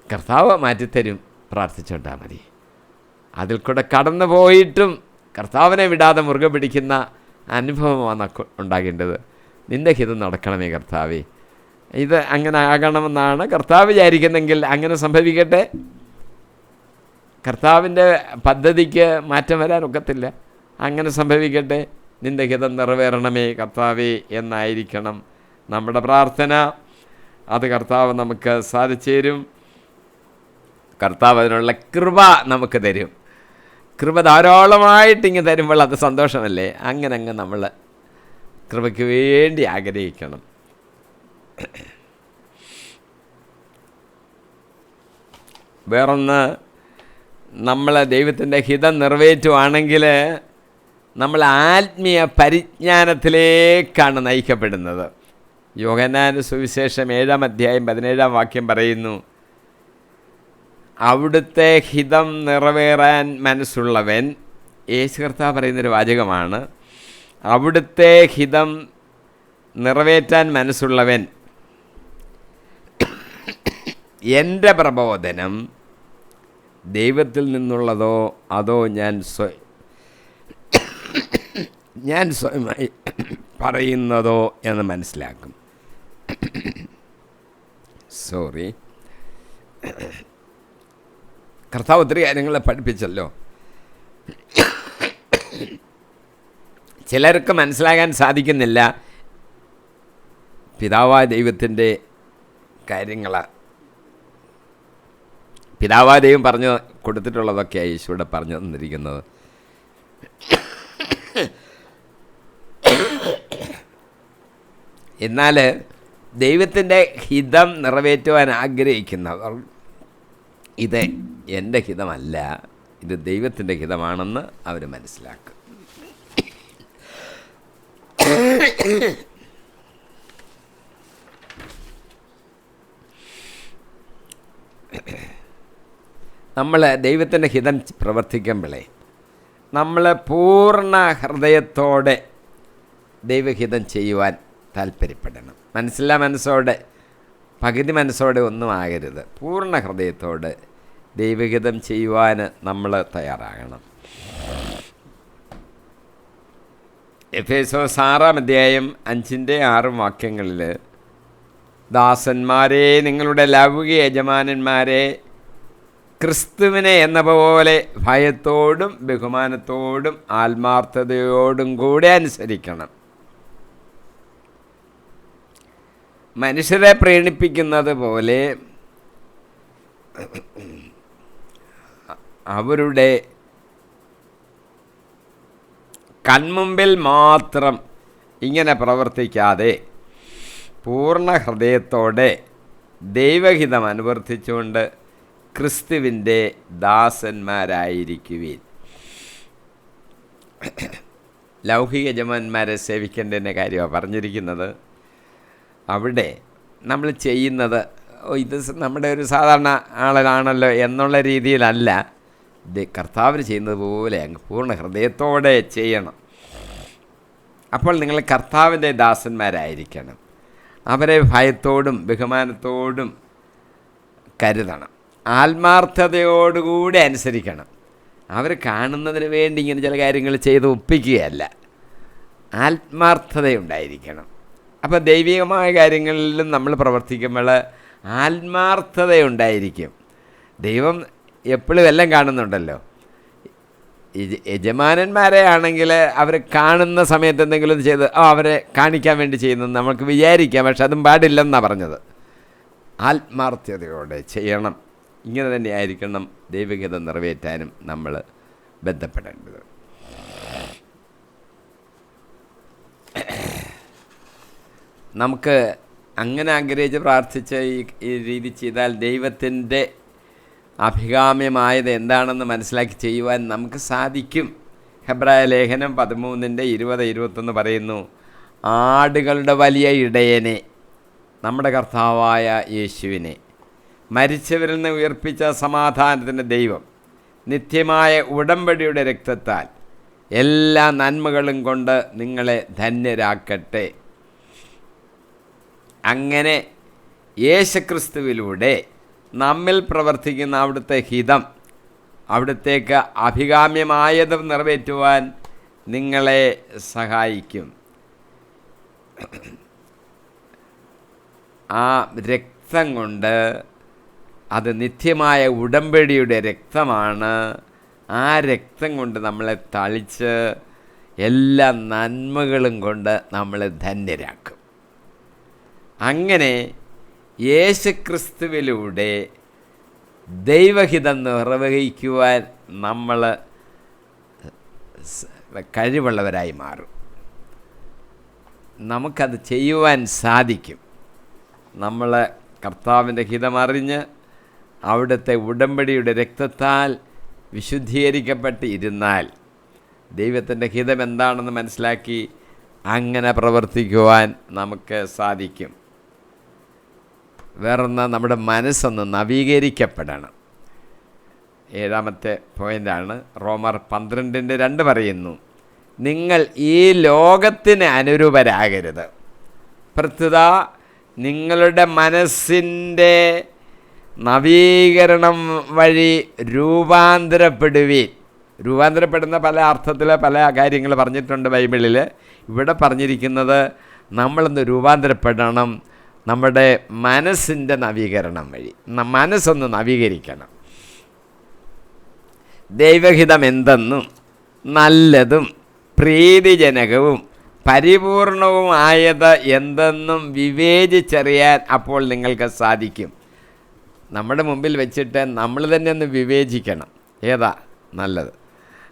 കർത്താവ് മാറ്റിത്തരും, പ്രാർത്ഥിച്ചുകൊണ്ടാൽ മതി. അതിൽ കൂടെ കടന്നു പോയിട്ടും കർത്താവിനെ വിടാതെ മുറുകെ പിടിക്കുന്ന അനുഭവമാണ് ഉണ്ടാകേണ്ടത്. നിൻ്റെ ഹിതം നടക്കണമേ കർത്താവേ. ഇത് അങ്ങനെ ആകണമെന്നാണ് കർത്താവ് വിചാരിക്കുന്നെങ്കിൽ അങ്ങനെ സംഭവിക്കട്ടെ. കർത്താവിൻ്റെ പദ്ധതിക്ക് മാറ്റം വരാനൊക്കത്തില്ല. അങ്ങനെ സംഭവിക്കട്ടെ. നിൻ്റെ ഹിതം നിറവേറണമേ കർത്താവേ എന്നായിരിക്കണം നമ്മുടെ പ്രാർത്ഥന. അത് കർത്താവ് നമുക്ക് സാധിച്ചു തരും. കർത്താവ് അതിനുള്ള കൃപ നമുക്ക് തരും. കൃപ ധാരാളമായിട്ടിങ്ങ് തരുമ്പോൾ അത് സന്തോഷമല്ലേ? അങ്ങനെ നമ്മൾ കൃപയ്ക്ക് വേണ്ടി ആഗ്രഹിക്കണം. വേറൊന്ന്, നമ്മൾ ദൈവത്തിൻ്റെ ഹിതം നിറവേറ്റുവാണെങ്കിൽ നമ്മൾ ആത്മീയ പരിജ്ഞാനത്തിലേക്കാണ് നയിക്കപ്പെടുന്നത്. യോഹന്നാന്റെ സുവിശേഷം 7-ാം അധ്യായം 17-ാം വാക്യം പറയുന്നു, അവിടുത്തെ ഹിതം നിറവേറാൻ മനസ്സുള്ളവൻ. യേശു കർത്താവ് പറയുന്നൊരു വാചകമാണ്. അവിടുത്തെ ഹിതം നിറവേറ്റാൻ മനസ്സുള്ളവൻ എൻ്റെ പ്രബോധനം ദൈവത്തിൽ നിന്നുള്ളതോ അതോ ഞാൻ സ്വയമായി പറയുന്നതോ എന്ന് മനസ്സിലാക്കും. കർത്താവ് ഒത്തിരി കാര്യങ്ങളെ പഠിപ്പിച്ചല്ലോ. ചിലർക്ക് മനസ്സിലാകാൻ സാധിക്കുന്നില്ല. പിതാവായ ദൈവത്തിൻ്റെ കാര്യങ്ങൾ, പിതാവായ ദൈവം പറഞ്ഞു കൊടുത്തിട്ടുള്ളതൊക്കെയാണ് യേശുവിടെ പറഞ്ഞു തന്നിരിക്കുന്നത്. എന്നാൽ ദൈവത്തിൻ്റെ ഹിതം നിറവേറ്റുവാൻ ആഗ്രഹിക്കുന്നവർ ഇത് എൻ്റെ ഹിതമല്ല, ഇത് ദൈവത്തിൻ്റെ ഹിതമാണെന്ന് അവർ മനസ്സിലാക്കും. നമ്മൾ ദൈവത്തിൻ്റെ ഹിതം പ്രവർത്തിക്കുമ്പോഴേ നമ്മൾ പൂർണ്ണ ഹൃദയത്തോടെ ദൈവഹിതം ചെയ്യുവാൻ താല്പര്യപ്പെടണം. മനസ്സോടെ, പകുതി മനസ്സോടെ ഒന്നും ആകരുത്. പൂർണ്ണ ഹൃദയത്തോടെ ദൈവഹിതം ചെയ്യുവാൻ നമ്മൾ തയ്യാറാകണം. എഫേസോസ് 6:5-6 വാക്യങ്ങളിൽ, ദാസന്മാരെ നിങ്ങളുടെ ലൗകിക യജമാനന്മാരെ ക്രിസ്തുവിനെ എന്ന പോലെ ഭയത്തോടും ബഹുമാനത്തോടും ആത്മാർത്ഥതയോടും കൂടെ അനുസരിക്കണം. മനുഷ്യരെ പ്രീണിപ്പിക്കുന്നത് പോലെ അവരുടെ കൺമുമ്പിൽ മാത്രം ഇങ്ങനെ പ്രവർത്തിക്കാതെ പൂർണ്ണ ഹൃദയത്തോടെ ദൈവഹിതം അനുവർത്തിച്ചുകൊണ്ട് ക്രിസ്തുവിൻ്റെ ദാസന്മാരായിരിക്കുവിൻ. ലൗകിക യജമാനന്മാരെ സേവിക്കേണ്ടതിൻ്റെ കാര്യമാണ് പറഞ്ഞിരിക്കുന്നത്. അവിടെ നമ്മൾ ചെയ്യുന്നത് ഇത് നമ്മുടെ ഒരു സാധാരണ ആളാണല്ലോ എന്നുള്ള രീതിയിലല്ല, കർത്താവിന് ചെയ്യുന്നത് പോലെ അങ്ങ് പൂർണ്ണ ഹൃദയത്തോടെ ചെയ്യണം. അപ്പോൾ നിങ്ങൾ കർത്താവിൻ്റെ ദാസന്മാരായിരിക്കണം. അവരെ ഭയത്തോടും ബഹുമാനത്തോടും കരുതണം. ആത്മാർത്ഥതയോടുകൂടി അനുസരിക്കണം. അവർ കാണുന്നതിന് വേണ്ടി ഇങ്ങനെ ചില കാര്യങ്ങൾ ചെയ്ത് ഒപ്പിക്കുകയല്ല, ആത്മാർത്ഥതയുണ്ടായിരിക്കണം. അപ്പോൾ ദൈവികമായ കാര്യങ്ങളിലും നമ്മൾ പ്രവർത്തിക്കുമ്പോൾ ആത്മാർത്ഥതയുണ്ടായിരിക്കും. ദൈവം എപ്പോഴും എല്ലാം കാണുന്നുണ്ടല്ലോ. യജമാനന്മാരെ ആണെങ്കിൽ അവർ കാണുന്ന സമയത്ത് എന്തെങ്കിലും ചെയ്ത് അവരെ കാണിക്കാൻ വേണ്ടി ചെയ്യുന്നത് നമുക്ക് വിചാരിക്കാം, പക്ഷെ അതും പാടില്ലെന്നാണ് പറഞ്ഞത്. ആത്മാർത്ഥതയോടെ ചെയ്യണം. ഇങ്ങനെ തന്നെ ആയിരിക്കണം ദൈവഹിതം നിറവേറ്റാനും നമ്മൾ ബന്ധപ്പെടേണ്ടത്. നമുക്ക് അങ്ങനെ ആഗ്രഹിച്ച് പ്രാർത്ഥിച്ച് ഈ രീതി ചെയ്താൽ ദൈവത്തിൻ്റെ അഭികാമ്യമായത് എന്താണെന്ന് മനസ്സിലാക്കി ചെയ്യുവാൻ നമുക്ക് സാധിക്കും. ഹെബ്രായ ലേഖനം 13:20-21 പറയുന്നു, ആടുകളുടെ വലിയ ഇടയനെ, നമ്മുടെ കർത്താവായ യേശുവിനെ, മരിച്ചവരിൽ നിന്ന് ഉയർപ്പിച്ച സമാധാനത്തിൻ്റെ ദൈവം നിത്യമായ ഉടമ്പടിയുടെ രക്തത്താൽ എല്ലാ നന്മകളും കൊണ്ട് നിങ്ങളെ ധന്യരാക്കട്ടെ. അങ്ങനെ യേശുക്രിസ്തുവിലൂടെ നമ്മിൽ പ്രവർത്തിക്കുന്ന അവിടുത്തെ ഹിതം, അവിടുത്തേക്ക് അഭികാമ്യമായതും നിറവേറ്റുവാൻ നിങ്ങളെ സഹായിക്കും. ആ രക്തം കൊണ്ട്, അത് നിത്യമായ ഉടമ്പടിയുടെ രക്തമാണ്, ആ രക്തം കൊണ്ട് നമ്മളെ തളിച്ച് എല്ലാ നന്മകളും കൊണ്ട് നമ്മളെ ധന്യരാക്കും. അങ്ങനെ യേശുക്രിസ്തുവിലൂടെ ദൈവഹിതം നിർവഹിക്കുവാൻ നമ്മൾ കഴിവുള്ളവരായി മാറും. നമുക്കത് ചെയ്യുവാൻ സാധിക്കും. നമ്മൾ കർത്താവിൻ്റെ ഹിതമറിഞ്ഞ് അവിടുത്തെ ഉടമ്പടിയുടെ രക്തത്താൽ വിശുദ്ധീകരിക്കപ്പെട്ട് ഇരുന്നാൽ ദൈവത്തിൻ്റെ ഹിതം എന്താണെന്ന് മനസ്സിലാക്കി അങ്ങനെ പ്രവർത്തിക്കുവാൻ നമുക്ക് സാധിക്കും. വേറൊന്ന്, നമ്മുടെ മനസ്സൊന്ന് നവീകരിക്കപ്പെടണം. 7ാമത്തെ പോയിൻ്റാണ്. റോമർ 12:2 പറയുന്നു, നിങ്ങൾ ഈ ലോകത്തിന് അനുരൂപരാകരുത്, പ്രത്യുത നിങ്ങളുടെ മനസ്സിൻ്റെ നവീകരണം വഴി രൂപാന്തരപ്പെടുവീൻ. രൂപാന്തരപ്പെടുന്ന പല അർത്ഥത്തിൽ പല കാര്യങ്ങൾ പറഞ്ഞിട്ടുണ്ട് ബൈബിളിൽ. ഇവിടെ പറഞ്ഞിരിക്കുന്നത് നമ്മളൊന്ന് രൂപാന്തരപ്പെടണം, നമ്മുടെ മനസ്സിൻ്റെ നവീകരണം വഴി. മനസ്സൊന്ന് നവീകരിക്കണം. ദൈവഹിതം എന്തെന്നും നല്ലതും പ്രീതിജനകവും പരിപൂർണവുമായത് എന്തെന്നും വിവേചിച്ചറിയാൻ അപ്പോൾ നിങ്ങൾക്ക് സാധിക്കും. നമ്മുടെ മുമ്പിൽ വെച്ചിട്ട് നമ്മൾ തന്നെ ഒന്ന് വിവേചിക്കണം, ഏതാ നല്ലത്.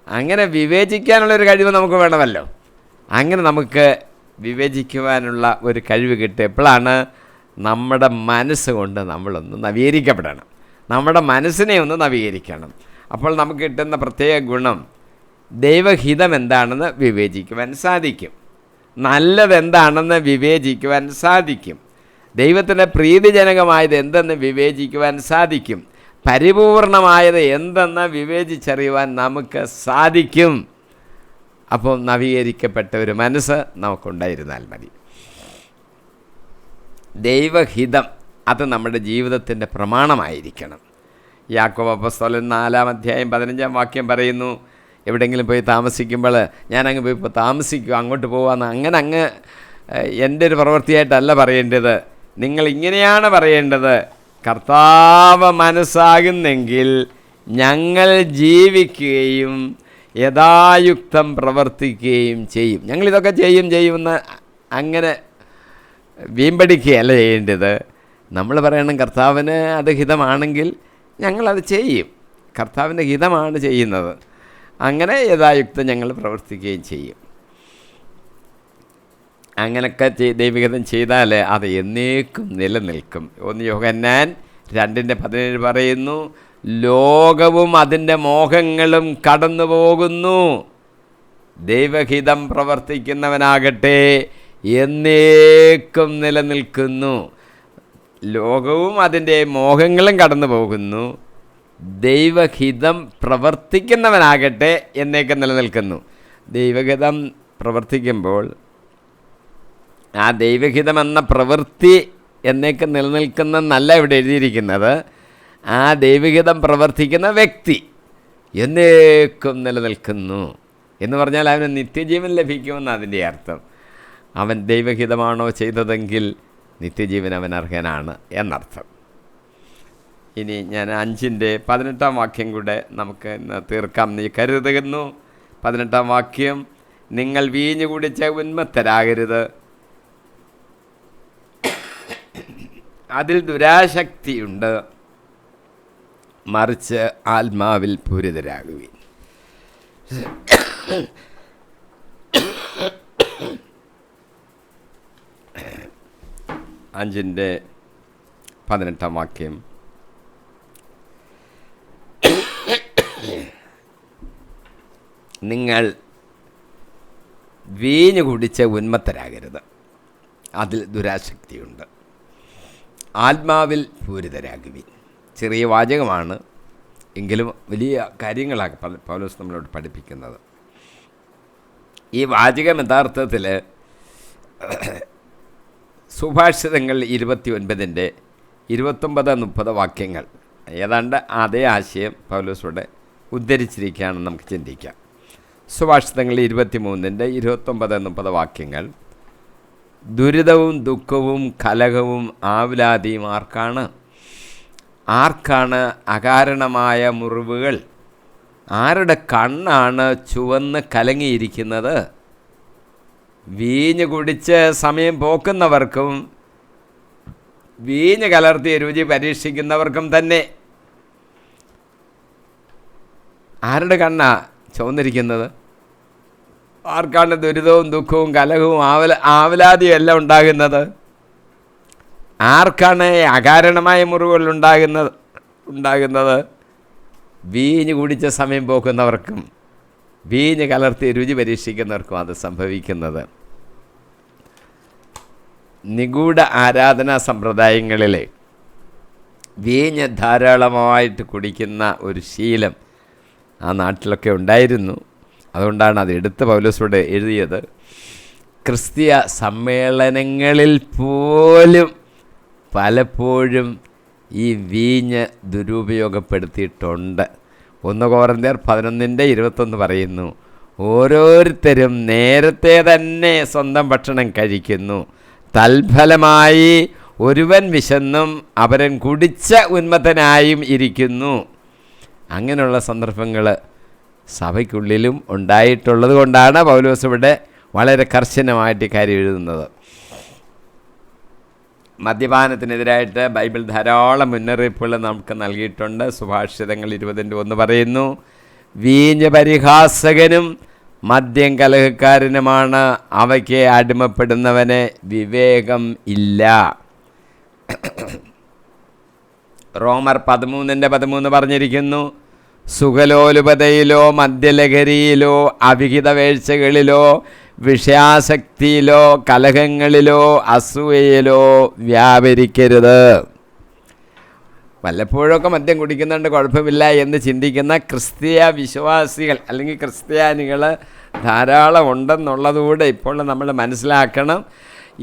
അങ്ങനെ വിവേചിക്കാനുള്ളൊരു കഴിവ് നമുക്ക് വേണമല്ലോ. അങ്ങനെ നമുക്ക് വിവേചിക്കുവാനുള്ള ഒരു കഴിവ് കിട്ടും. എപ്പോഴാണ് നമ്മുടെ മനസ്സുകൊണ്ട് നമ്മളൊന്ന് നവീകരിക്കപ്പെടണം. നമ്മുടെ മനസ്സിനെ ഒന്ന് നവീകരിക്കണം. അപ്പോൾ നമുക്ക് കിട്ടുന്ന പ്രത്യേക ഗുണം ദൈവഹിതം എന്താണെന്ന് വിവേചിക്കുവാൻ സാധിക്കും, നല്ലതെന്താണെന്ന് വിവേചിക്കുവാൻ സാധിക്കും, ദൈവത്തിന് പ്രീതിജനകമായത് എന്തെന്ന് വിവേചിക്കുവാൻ സാധിക്കും, പരിപൂർണമായത് എന്തെന്ന് വിവേചിച്ചറിയുവാൻ നമുക്ക് സാധിക്കും. അപ്പോൾ നവീകരിക്കപ്പെട്ട ഒരു മനസ്സ് നമുക്കുണ്ടായിരുന്നാൽ മതി. ദൈവഹിതം അത് നമ്മുടെ ജീവിതത്തിൻ്റെ പ്രമാണമായിരിക്കണം. യാക്കോബ് അപ്പോസ്തലൻ 4:15 പറയുന്നു, എവിടെയെങ്കിലും പോയി താമസിക്കുമ്പോൾ ഞാനങ്ങ് പോയി ഇപ്പോൾ താമസിക്കുക, അങ്ങോട്ട് പോകാമെന്ന് അങ്ങ് എൻ്റെ ഒരു പ്രവൃത്തിയായിട്ടല്ല പറയേണ്ടത്. നിങ്ങൾ ഇങ്ങനെയാണ് പറയേണ്ടത്, കർത്താവ് മനസ്സാകുന്നെങ്കിൽ ഞങ്ങൾ ജീവിക്കുകയും യഥായുക്തം പ്രവർത്തിക്കുകയും ചെയ്യും. ഞങ്ങളിതൊക്കെ ചെയ്യുമെന്ന് അങ്ങനെ വീമ്പടിക്കുകയല്ല ചെയ്യേണ്ടത്. നമ്മൾ പറയണം, കർത്താവിന് അത് ഹിതമാണെങ്കിൽ ഞങ്ങളത് ചെയ്യും, കർത്താവിൻ്റെ ഹിതമാണ് ചെയ്യുന്നത്, അങ്ങനെ യഥായുക്തം ഞങ്ങൾ പ്രവർത്തിക്കുകയും ചെയ്യും. അങ്ങനെയൊക്കെ ദൈവഹിതം ചെയ്താൽ അത് എന്നേക്കും നിലനിൽക്കും. 1 യോഹന്നാൻ 2:17 പറയുന്നു, ലോകവും അതിൻ്റെ മോഹങ്ങളും കടന്നു പോകുന്നു, ദൈവഹിതം പ്രവർത്തിക്കുന്നവനാകട്ടെ എന്നേക്കും നിലനിൽക്കുന്നു. ലോകവും അതിൻ്റെ മോഹങ്ങളും കടന്നു പോകുന്നു, ദൈവഹിതം പ്രവർത്തിക്കുന്നവനാകട്ടെ എന്നേക്കും നിലനിൽക്കുന്നു. ദൈവഹിതം പ്രവർത്തിക്കുമ്പോൾ ആ ദൈവഹിതം എന്ന പ്രവൃത്തി എന്നേക്കും നിലനിൽക്കുന്നതെന്നല്ല ഇവിടെ എഴുതിയിരിക്കുന്നത്, ആ ദൈവഹിതം പ്രവർത്തിക്കുന്ന വ്യക്തി എന്നേക്കും നിലനിൽക്കുന്നു എന്ന് പറഞ്ഞാൽ അവന് നിത്യജീവൻ ലഭിക്കുമെന്ന് അതിൻ്റെ അർത്ഥം. അവൻ ദൈവഹിതമാണോ ചെയ്തതെങ്കിൽ നിത്യജീവൻ അവൻ അർഹനാണ് എന്നർത്ഥം. ഇനി ഞാൻ 5:18 കൂടെ നമുക്ക് ഇന്ന് തീർക്കാം നീ കരുതുന്നു. 18 നിങ്ങൾ വീഞ്ഞു കുടിച്ച ഉന്മത്തരാകരുത്, അതിൽ ദുരാശക്തിയുണ്ട്, മറിച്ച് ആത്മാവിൽ പൂരിതരാകുവിൻ. 5:18 നിങ്ങൾ വീഞ്ഞു കുടിച്ച് ഉന്മത്തരാകരുത്, അതിൽ ദുരാശക്തിയുണ്ട്, ആത്മാവിൽ പൂരിതരാകുവിൻ. ചെറിയ വാചകമാണ്, എങ്കിലും വലിയ കാര്യങ്ങളാണ് പൗലോസ് നമ്മളോട് പഠിപ്പിക്കുന്നത്. ഈ വാചകം യഥാർത്ഥത്തിൽ സുഭാഷിതങ്ങൾ 29:29-30 ഏതാണ്ട് അതേ ആശയം പൗലോസോടെ ഉദ്ധരിച്ചിരിക്കുകയാണെന്ന് നമുക്ക് ചിന്തിക്കാം. സുഭാഷിതങ്ങൾ 23:29-30 ദുരിതവും ദുഃഖവും കലഹവും ആവലാതിയും ആർക്കാണ് അകാരണമായ മുറിവുകൾ? ആരുടെ കണ്ണാണ് ചുവന്ന് കലങ്ങിയിരിക്കുന്നത്? വീഞ്ഞ് കുടിച്ച് സമയം പോക്കുന്നവർക്കും വീഞ്ഞ് കലർത്തിയ രുചി പരീക്ഷിക്കുന്നവർക്കും തന്നെ. ആരുടെ കണ്ണാ ചുവന്നിരിക്കുന്നത്? ആർക്കാണ് ദുരിതവും ദുഃഖവും കലഹവും ആവലാതിയും എല്ലാം ഉണ്ടാകുന്നത്? ആർക്കാണ് അകാരണമായ മുറിവുകൾ ഉണ്ടാകുന്നത്? വീഞ്ഞ് കുടിച്ച സമയം പോക്കുന്നവർക്കും വീഞ്ഞ് കലർത്തി രുചി പരീക്ഷിക്കുന്നവർക്കും അത് സംഭവിക്കുന്നത്. നിഗൂഢ ആരാധനാ സമ്പ്രദായങ്ങളിലെ വീഞ്ഞ് ധാരാളമായിട്ട് കുടിക്കുന്ന ഒരു ശീലം ആ നാട്ടിലൊക്കെ ഉണ്ടായിരുന്നു. അതുകൊണ്ടാണ് അത് എടുത്ത് പൗലോസോട് എഴുതിയത്. ക്രിസ്തീയ സമ്മേളനങ്ങളിൽ പോലും പലപ്പോഴും ഈ വീഞ്ഞ് ദുരുപയോഗപ്പെടുത്തിയിട്ടുണ്ട്. 1 കൊരിന്ത്യർ 11:21 പറയുന്നു, ഓരോരുത്തരും നേരത്തെ തന്നെ സ്വന്തം ഭക്ഷണം കഴിക്കുന്നു, തൽഫലമായി ഒരുവൻ വിശന്നും അപരൻ കുടിച്ച ഉന്മത്തനായും ഇരിക്കുന്നു. അങ്ങനെയുള്ള സന്ദർഭങ്ങൾ സഭയ്ക്കുള്ളിലും ഉണ്ടായിട്ടുള്ളത് കൊണ്ടാണ് പൗലോസ് ഇവിടെ വളരെ കർശനമായിട്ട് കാര്യം എഴുതുന്നത്. മദ്യപാനത്തിനെതിരായിട്ട് ബൈബിൾ ധാരാളം മുന്നറിയിപ്പുകൾ നമുക്ക് നൽകിയിട്ടുണ്ട്. സുഭാഷിതങ്ങൾ 20:1 പറയുന്നു, വീഞ്ഞ് പരിഹാസകനും മദ്യം കലഹക്കാരനുമാണ്, അവയ്ക്ക് അടിമപ്പെടുന്നവന് വിവേകം ഇല്ല. റോമർ 13:13 പറഞ്ഞിരിക്കുന്നു, സുഖലോലുപതയിലോ മദ്യലഹരിയിലോ അവിഹിത വേഴ്ചകളിലോ വിഷയാസക്തിയിലോ കലഹങ്ങളിലോ അസൂയയിലോ വ്യാപരിക്കരുത്. വല്ലപ്പോഴൊക്കെ മദ്യം കുടിക്കുന്നുണ്ട്, കുഴപ്പമില്ല എന്ന് ചിന്തിക്കുന്ന ക്രിസ്തീയ വിശ്വാസികൾ അല്ലെങ്കിൽ ക്രിസ്ത്യാനികൾ ധാരാളം ഉണ്ടെന്നുള്ളതുകൂടെ ഇപ്പോൾ നമ്മൾ മനസ്സിലാക്കണം.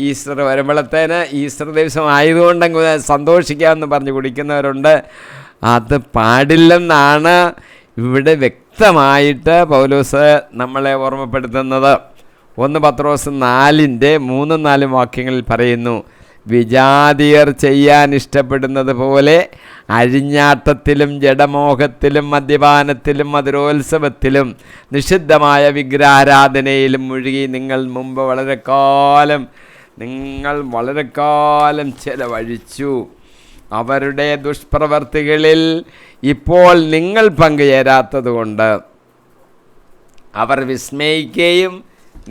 ഈസ്റ്റർ വരുമ്പോഴത്തേന് ഈസ്റ്റർ ദിവസം ആയതുകൊണ്ടെങ്കിൽ സന്തോഷിക്കാമെന്ന് പറഞ്ഞ് കുടിക്കുന്നവരുണ്ട്. അത് പാടില്ലെന്നാണ് ഇവിടെ വ്യക്തമായിട്ട് പൗലോസ് നമ്മളെ ഓർമ്മപ്പെടുത്തുന്നത്. 1 പത്രോസ് 4:3-4 വാക്യങ്ങളിൽ പറയുന്നു, വിജാതിയർ ചെയ്യാൻ ഇഷ്ടപ്പെടുന്നത് പോലെ അഴിഞ്ഞാട്ടത്തിലും ജഡമോഹത്തിലും മദ്യപാനത്തിലും മധുരോത്സവത്തിലും നിഷിദ്ധമായ വിഗ്രഹാരാധനയിലും മുഴുകി നിങ്ങൾ വളരെ കാലം ചെലവഴിച്ചു. അവരുടെ ദുഷ്പ്രവർത്തികളിൽ ഇപ്പോൾ നിങ്ങൾ പങ്കുചേരാത്തതുകൊണ്ട് അവർ വിസ്മയിക്കുകയും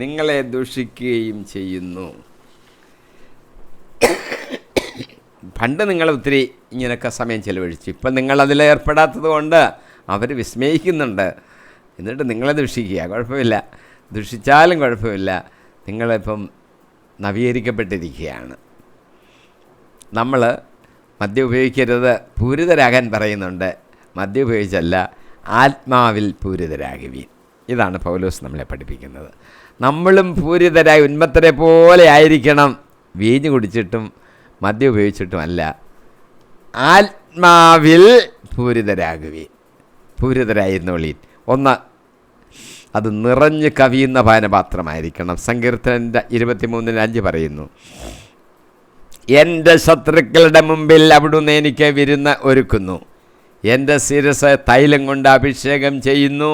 നിങ്ങളെ ദുഷിക്കുകയും ചെയ്യുന്നു. പണ്ട് നിങ്ങൾ ഒത്തിരി ഇങ്ങനെയൊക്കെ സമയം ചെലവഴിച്ചു, ഇപ്പം നിങ്ങളതിൽ ഏർപ്പെടാത്തത് കൊണ്ട് അവർ വിസ്മയിക്കുന്നുണ്ട്. എന്നിട്ട് നിങ്ങളെ ദുഷിക്കുക, കുഴപ്പമില്ല, ദുഷിച്ചാലും കുഴപ്പമില്ല, നിങ്ങളിപ്പം നവീകരിക്കപ്പെട്ടിരിക്കുകയാണ്. നമ്മൾ മദ്യം ഉപയോഗിക്കരുത്, പൂരിതരാകാൻ പറയുന്നുണ്ട്. മദ്യം ഉപയോഗിച്ചല്ല, ആത്മാവിൽ പൂരിതരാകുവീൻ. ഇതാണ് പൗലോസ് നമ്മളെ പഠിപ്പിക്കുന്നത്. നമ്മളും പൂരിതരായി ഉന്മത്തരെ പോലെ ആയിരിക്കണം. വീഞ്ഞ് കുടിച്ചിട്ടും മദ്യം ഉപയോഗിച്ചിട്ടുമല്ല, ആത്മാവിൽ പൂരിതരായിരുന്നോളീൻ. അത് നിറഞ്ഞ് കവിയുന്ന പാനപാത്രമായിരിക്കണം. സങ്കീർത്തനം 23:5 പറയുന്നു, എൻ്റെ ശത്രുക്കളുടെ മുമ്പിൽ അവിടുന്ന് എനിക്ക് വിരുന്ന് ഒരുക്കുന്നു, എൻ്റെ ശിരസ് തൈലം കൊണ്ട് അഭിഷേകം ചെയ്യുന്നു,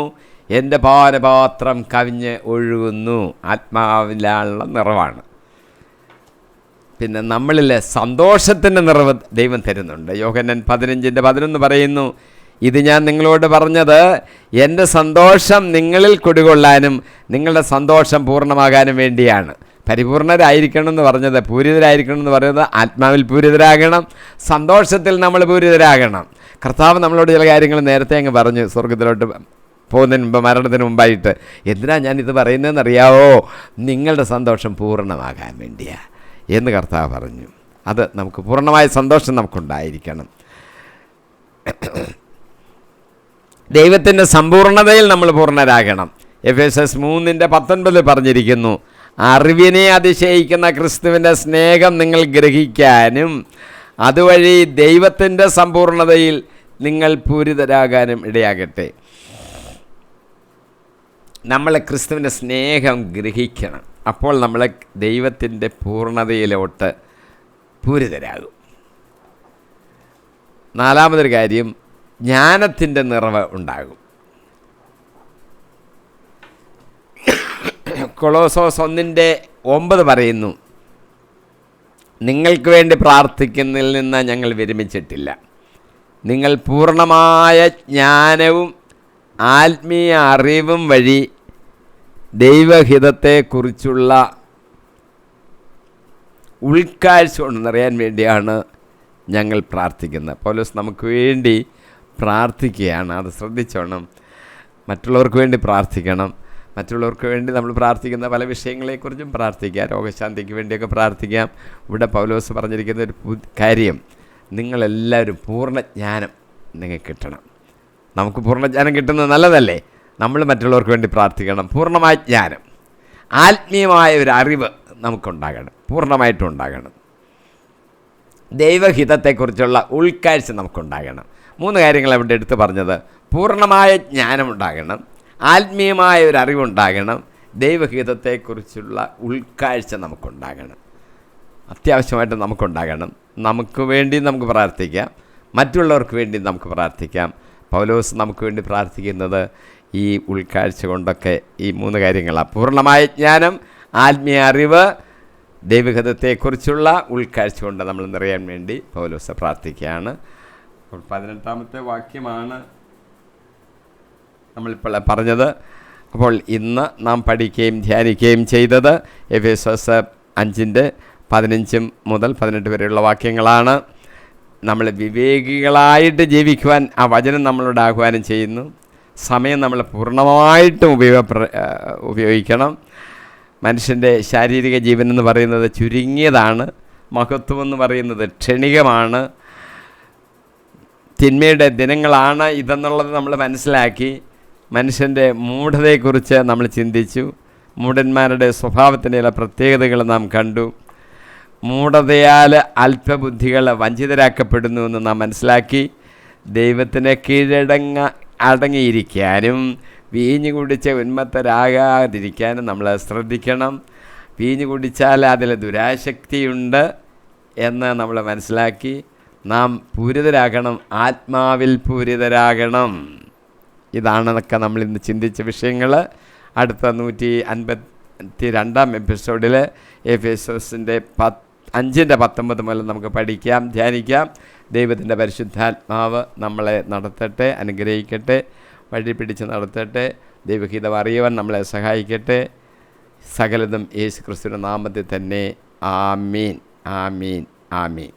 എൻ്റെ പാനപാത്രം കവിഞ്ഞ് ഒഴുകുന്നു. ആത്മാവിലുള്ള നിറവാണ്. പിന്നെ നമ്മളിൽ സന്തോഷത്തിൻ്റെ നിറവ് ദൈവം തരുന്നുണ്ട്. യോഹന്നാൻ 15:11 പറയുന്നു, ഇത് ഞാൻ നിങ്ങളോട് പറഞ്ഞത് എൻ്റെ സന്തോഷം നിങ്ങളിൽ കുടികൊള്ളാനും നിങ്ങളുടെ സന്തോഷം പൂർണ്ണമാകാനും വേണ്ടിയാണ്. പരിപൂർണരായിരിക്കണം എന്ന് പറഞ്ഞത്, പൂരിതരായിരിക്കണം എന്ന് പറയുന്നത് ആത്മാവിൽ പൂരിതരാകണം, സന്തോഷത്തിൽ നമ്മൾ പൂരിതരാകണം. കർത്താവ് നമ്മളോട് ചില കാര്യങ്ങൾ നേരത്തെ അങ്ങ് പറഞ്ഞു, സ്വർഗത്തിലോട്ട് പോകുന്നതിന് മുമ്പ്, മരണത്തിന് മുമ്പായിട്ട്. എന്തിനാ ഞാനിത് പറയുന്നതെന്നറിയാവോ? നിങ്ങളുടെ സന്തോഷം പൂർണ്ണമാകാൻ വേണ്ടിയാണ് എന്ന് കർത്താവ് പറഞ്ഞു. അത് നമുക്ക് പൂർണ്ണമായ സന്തോഷം നമുക്കുണ്ടായിരിക്കണം. ദൈവത്തിൻ്റെ സമ്പൂർണ്ണതയിൽ നമ്മൾ പൂർണ്ണരാകണം. എഫേസ്യർ 3:19 പറഞ്ഞിരിക്കുന്നു, അറിവിനെ അതിശയിക്കുന്ന ക്രിസ്തുവിൻ്റെ സ്നേഹം നിങ്ങൾ ഗ്രഹിക്കാനും അതുവഴി ദൈവത്തിൻ്റെ സമ്പൂർണ്ണതയിൽ നിങ്ങൾ പൂരിതരാകാനും ഇടയാകട്ടെ. നമ്മൾ ക്രിസ്തുവിൻ്റെ സ്നേഹം ഗ്രഹിക്കണം. അപ്പോൾ നമ്മൾ ദൈവത്തിൻ്റെ പൂർണ്ണതയിലോട്ട് പൂരിതരാകും. നാലാമതൊരു കാര്യം, ജ്ഞാനത്തിൻ്റെ നിറവ് ഉണ്ടാകും. കൊളോസോസ് 1:9 പറയുന്നു, നിങ്ങൾക്ക് വേണ്ടി പ്രാർത്ഥിക്കുന്നതിൽ നിന്ന് ഞങ്ങൾ വിരമിച്ചിട്ടില്ല. നിങ്ങൾ പൂർണ്ണമായ ജ്ഞാനവും ആത്മീയ അറിവും വഴി ദൈവഹിതത്തെക്കുറിച്ചുള്ള ഉൾക്കാഴ്ച കൊണ്ടെന്നറിയാൻ വേണ്ടിയാണ് ഞങ്ങൾ പ്രാർത്ഥിക്കുന്നത്. പൗലോസ് നമുക്ക് വേണ്ടി പ്രാർത്ഥിക്കുകയാണ്. അത് ശ്രദ്ധിച്ചോണം. മറ്റുള്ളവർക്ക് വേണ്ടി പ്രാർത്ഥിക്കണം. മറ്റുള്ളവർക്ക് വേണ്ടി നമ്മൾ പ്രാർത്ഥിക്കുന്ന പല വിഷയങ്ങളെക്കുറിച്ചും പ്രാർത്ഥിക്കാം. രോഗശാന്തിക്ക് വേണ്ടിയൊക്കെ പ്രാർത്ഥിക്കാം. ഇവിടെ പൗലോസ് പറഞ്ഞിരിക്കുന്ന ഒരു കാര്യം, നിങ്ങളെല്ലാവരും പൂർണ്ണജ്ഞാനം നിങ്ങൾക്ക് കിട്ടണം. നമുക്ക് പൂർണ്ണജ്ഞാനം കിട്ടുന്നത് നല്ലതല്ലേ? നമ്മൾ മറ്റുള്ളവർക്ക് വേണ്ടി പ്രാർത്ഥിക്കണം. പൂർണ്ണമായ ജ്ഞാനം, ആത്മീയമായ ഒരു അറിവ് നമുക്കുണ്ടാകണം, പൂർണ്ണമായിട്ടും ഉണ്ടാകണം. ദൈവഹിതത്തെക്കുറിച്ചുള്ള ഉൾക്കാഴ്ച നമുക്കുണ്ടാകണം. 3 കാര്യങ്ങൾ അവിടെ എടുത്ത് പറഞ്ഞത്. പൂർണ്ണമായ ജ്ഞാനം ഉണ്ടാകണം, ആത്മീയമായ ഒരു അറിവുണ്ടാകണം, ദൈവഹിതത്തെക്കുറിച്ചുള്ള ഉൾക്കാഴ്ച നമുക്കുണ്ടാകണം. അത്യാവശ്യമായിട്ട് നമുക്കുണ്ടാകണം. നമുക്ക് വേണ്ടി നമുക്ക് പ്രാർത്ഥിക്കാം, മറ്റുള്ളവർക്ക് വേണ്ടി നമുക്ക് പ്രാർത്ഥിക്കാം. പൗലോസ് നമുക്ക് വേണ്ടി പ്രാർത്ഥിക്കുന്നത് ഈ ഉൾക്കാഴ്ച കൊണ്ടൊക്കെ ഈ 3 കാര്യങ്ങളാണ്. പൂർണ്ണമായ ജ്ഞാനം, ആത്മീയ അറിവ്, ദൈവഹിതത്തെക്കുറിച്ചുള്ള ഉൾക്കാഴ്ച കൊണ്ട് നമ്മൾ നിറയാൻ വേണ്ടി പൗലോസ് പ്രാർത്ഥിക്കുകയാണ്. അപ്പോൾ 18-ാമത്തെ വാക്യമാണ് നമ്മളിപ്പോൾ പറഞ്ഞത്. അപ്പോൾ ഇന്ന് നാം പഠിക്കുകയും ധ്യാനിക്കുകയും ചെയ്തത് എഫേസ്യർ 5 15 മുതൽ 18 വരെയുള്ള വാക്യങ്ങളാണ്. നമ്മൾ വിവേകികളായിട്ട് ജീവിക്കുവാൻ ആ വചനം നമ്മളോട് ആഹ്വാനം ചെയ്യുന്നു. സമയം നമ്മൾ പൂർണ്ണമായിട്ടും ഉപയോഗിക്കണം. മനുഷ്യൻ്റെ ശാരീരിക ജീവൻ എന്ന് പറയുന്നത് ചുരുങ്ങിയതാണ്. മഹത്വം എന്ന് പറയുന്നത് ക്ഷണികമാണ്. തിന്മയുടെ ദിനങ്ങളാണ് ഇതെന്നുള്ളത് നമ്മൾ മനസ്സിലാക്കി മനുഷ്യൻ്റെ മൂഢതയെക്കുറിച്ച് നമ്മൾ ചിന്തിച്ചു. മൂഢന്മാരുടെ സ്വഭാവത്തിൻ്റെ ചില പ്രത്യേകതകൾ നാം കണ്ടു. മൂഢതയാൽ അല്പബുദ്ധികൾ വഞ്ചിതരാക്കപ്പെടുന്നുവെന്ന് നാം മനസ്സിലാക്കി. ദൈവത്തിന് അടങ്ങിയിരിക്കാനും വീഞ്ഞു കുടിച്ച് ഉന്മത്തരാകാതിരിക്കാനും നമ്മൾ ശ്രദ്ധിക്കണം. വീഞ്ഞു കുടിച്ചാൽ അതിൽ ദുരാശക്തിയുണ്ട് എന്ന് നമ്മൾ മനസ്സിലാക്കി. നാം പൂരിതരാകണം, ആത്മാവിൽ പൂരിതരാകണം. ഇതാണെന്നൊക്കെ നമ്മളിന്ന് ചിന്തിച്ച വിഷയങ്ങൾ. അടുത്ത 152-ാം എപ്പിസോഡിൽ എഫേസോസിൻ്റെ 5:19 മുതൽ നമുക്ക് പഠിക്കാം, ധ്യാനിക്കാം. ദൈവത്തിൻ്റെ പരിശുദ്ധാത്മാവ് നമ്മളെ നടത്തട്ടെ, അനുഗ്രഹിക്കട്ടെ, വഴി പിടിച്ച് നടത്തട്ടെ. ദൈവഹിതം അറിയുവാൻ നമ്മളെ സഹായിക്കട്ടെ. സകലതും യേശു ക്രിസ്തുവിൻ്റെ നാമത്തിൽ തന്നെ. ആമീൻ, ആമീൻ, ആമീൻ.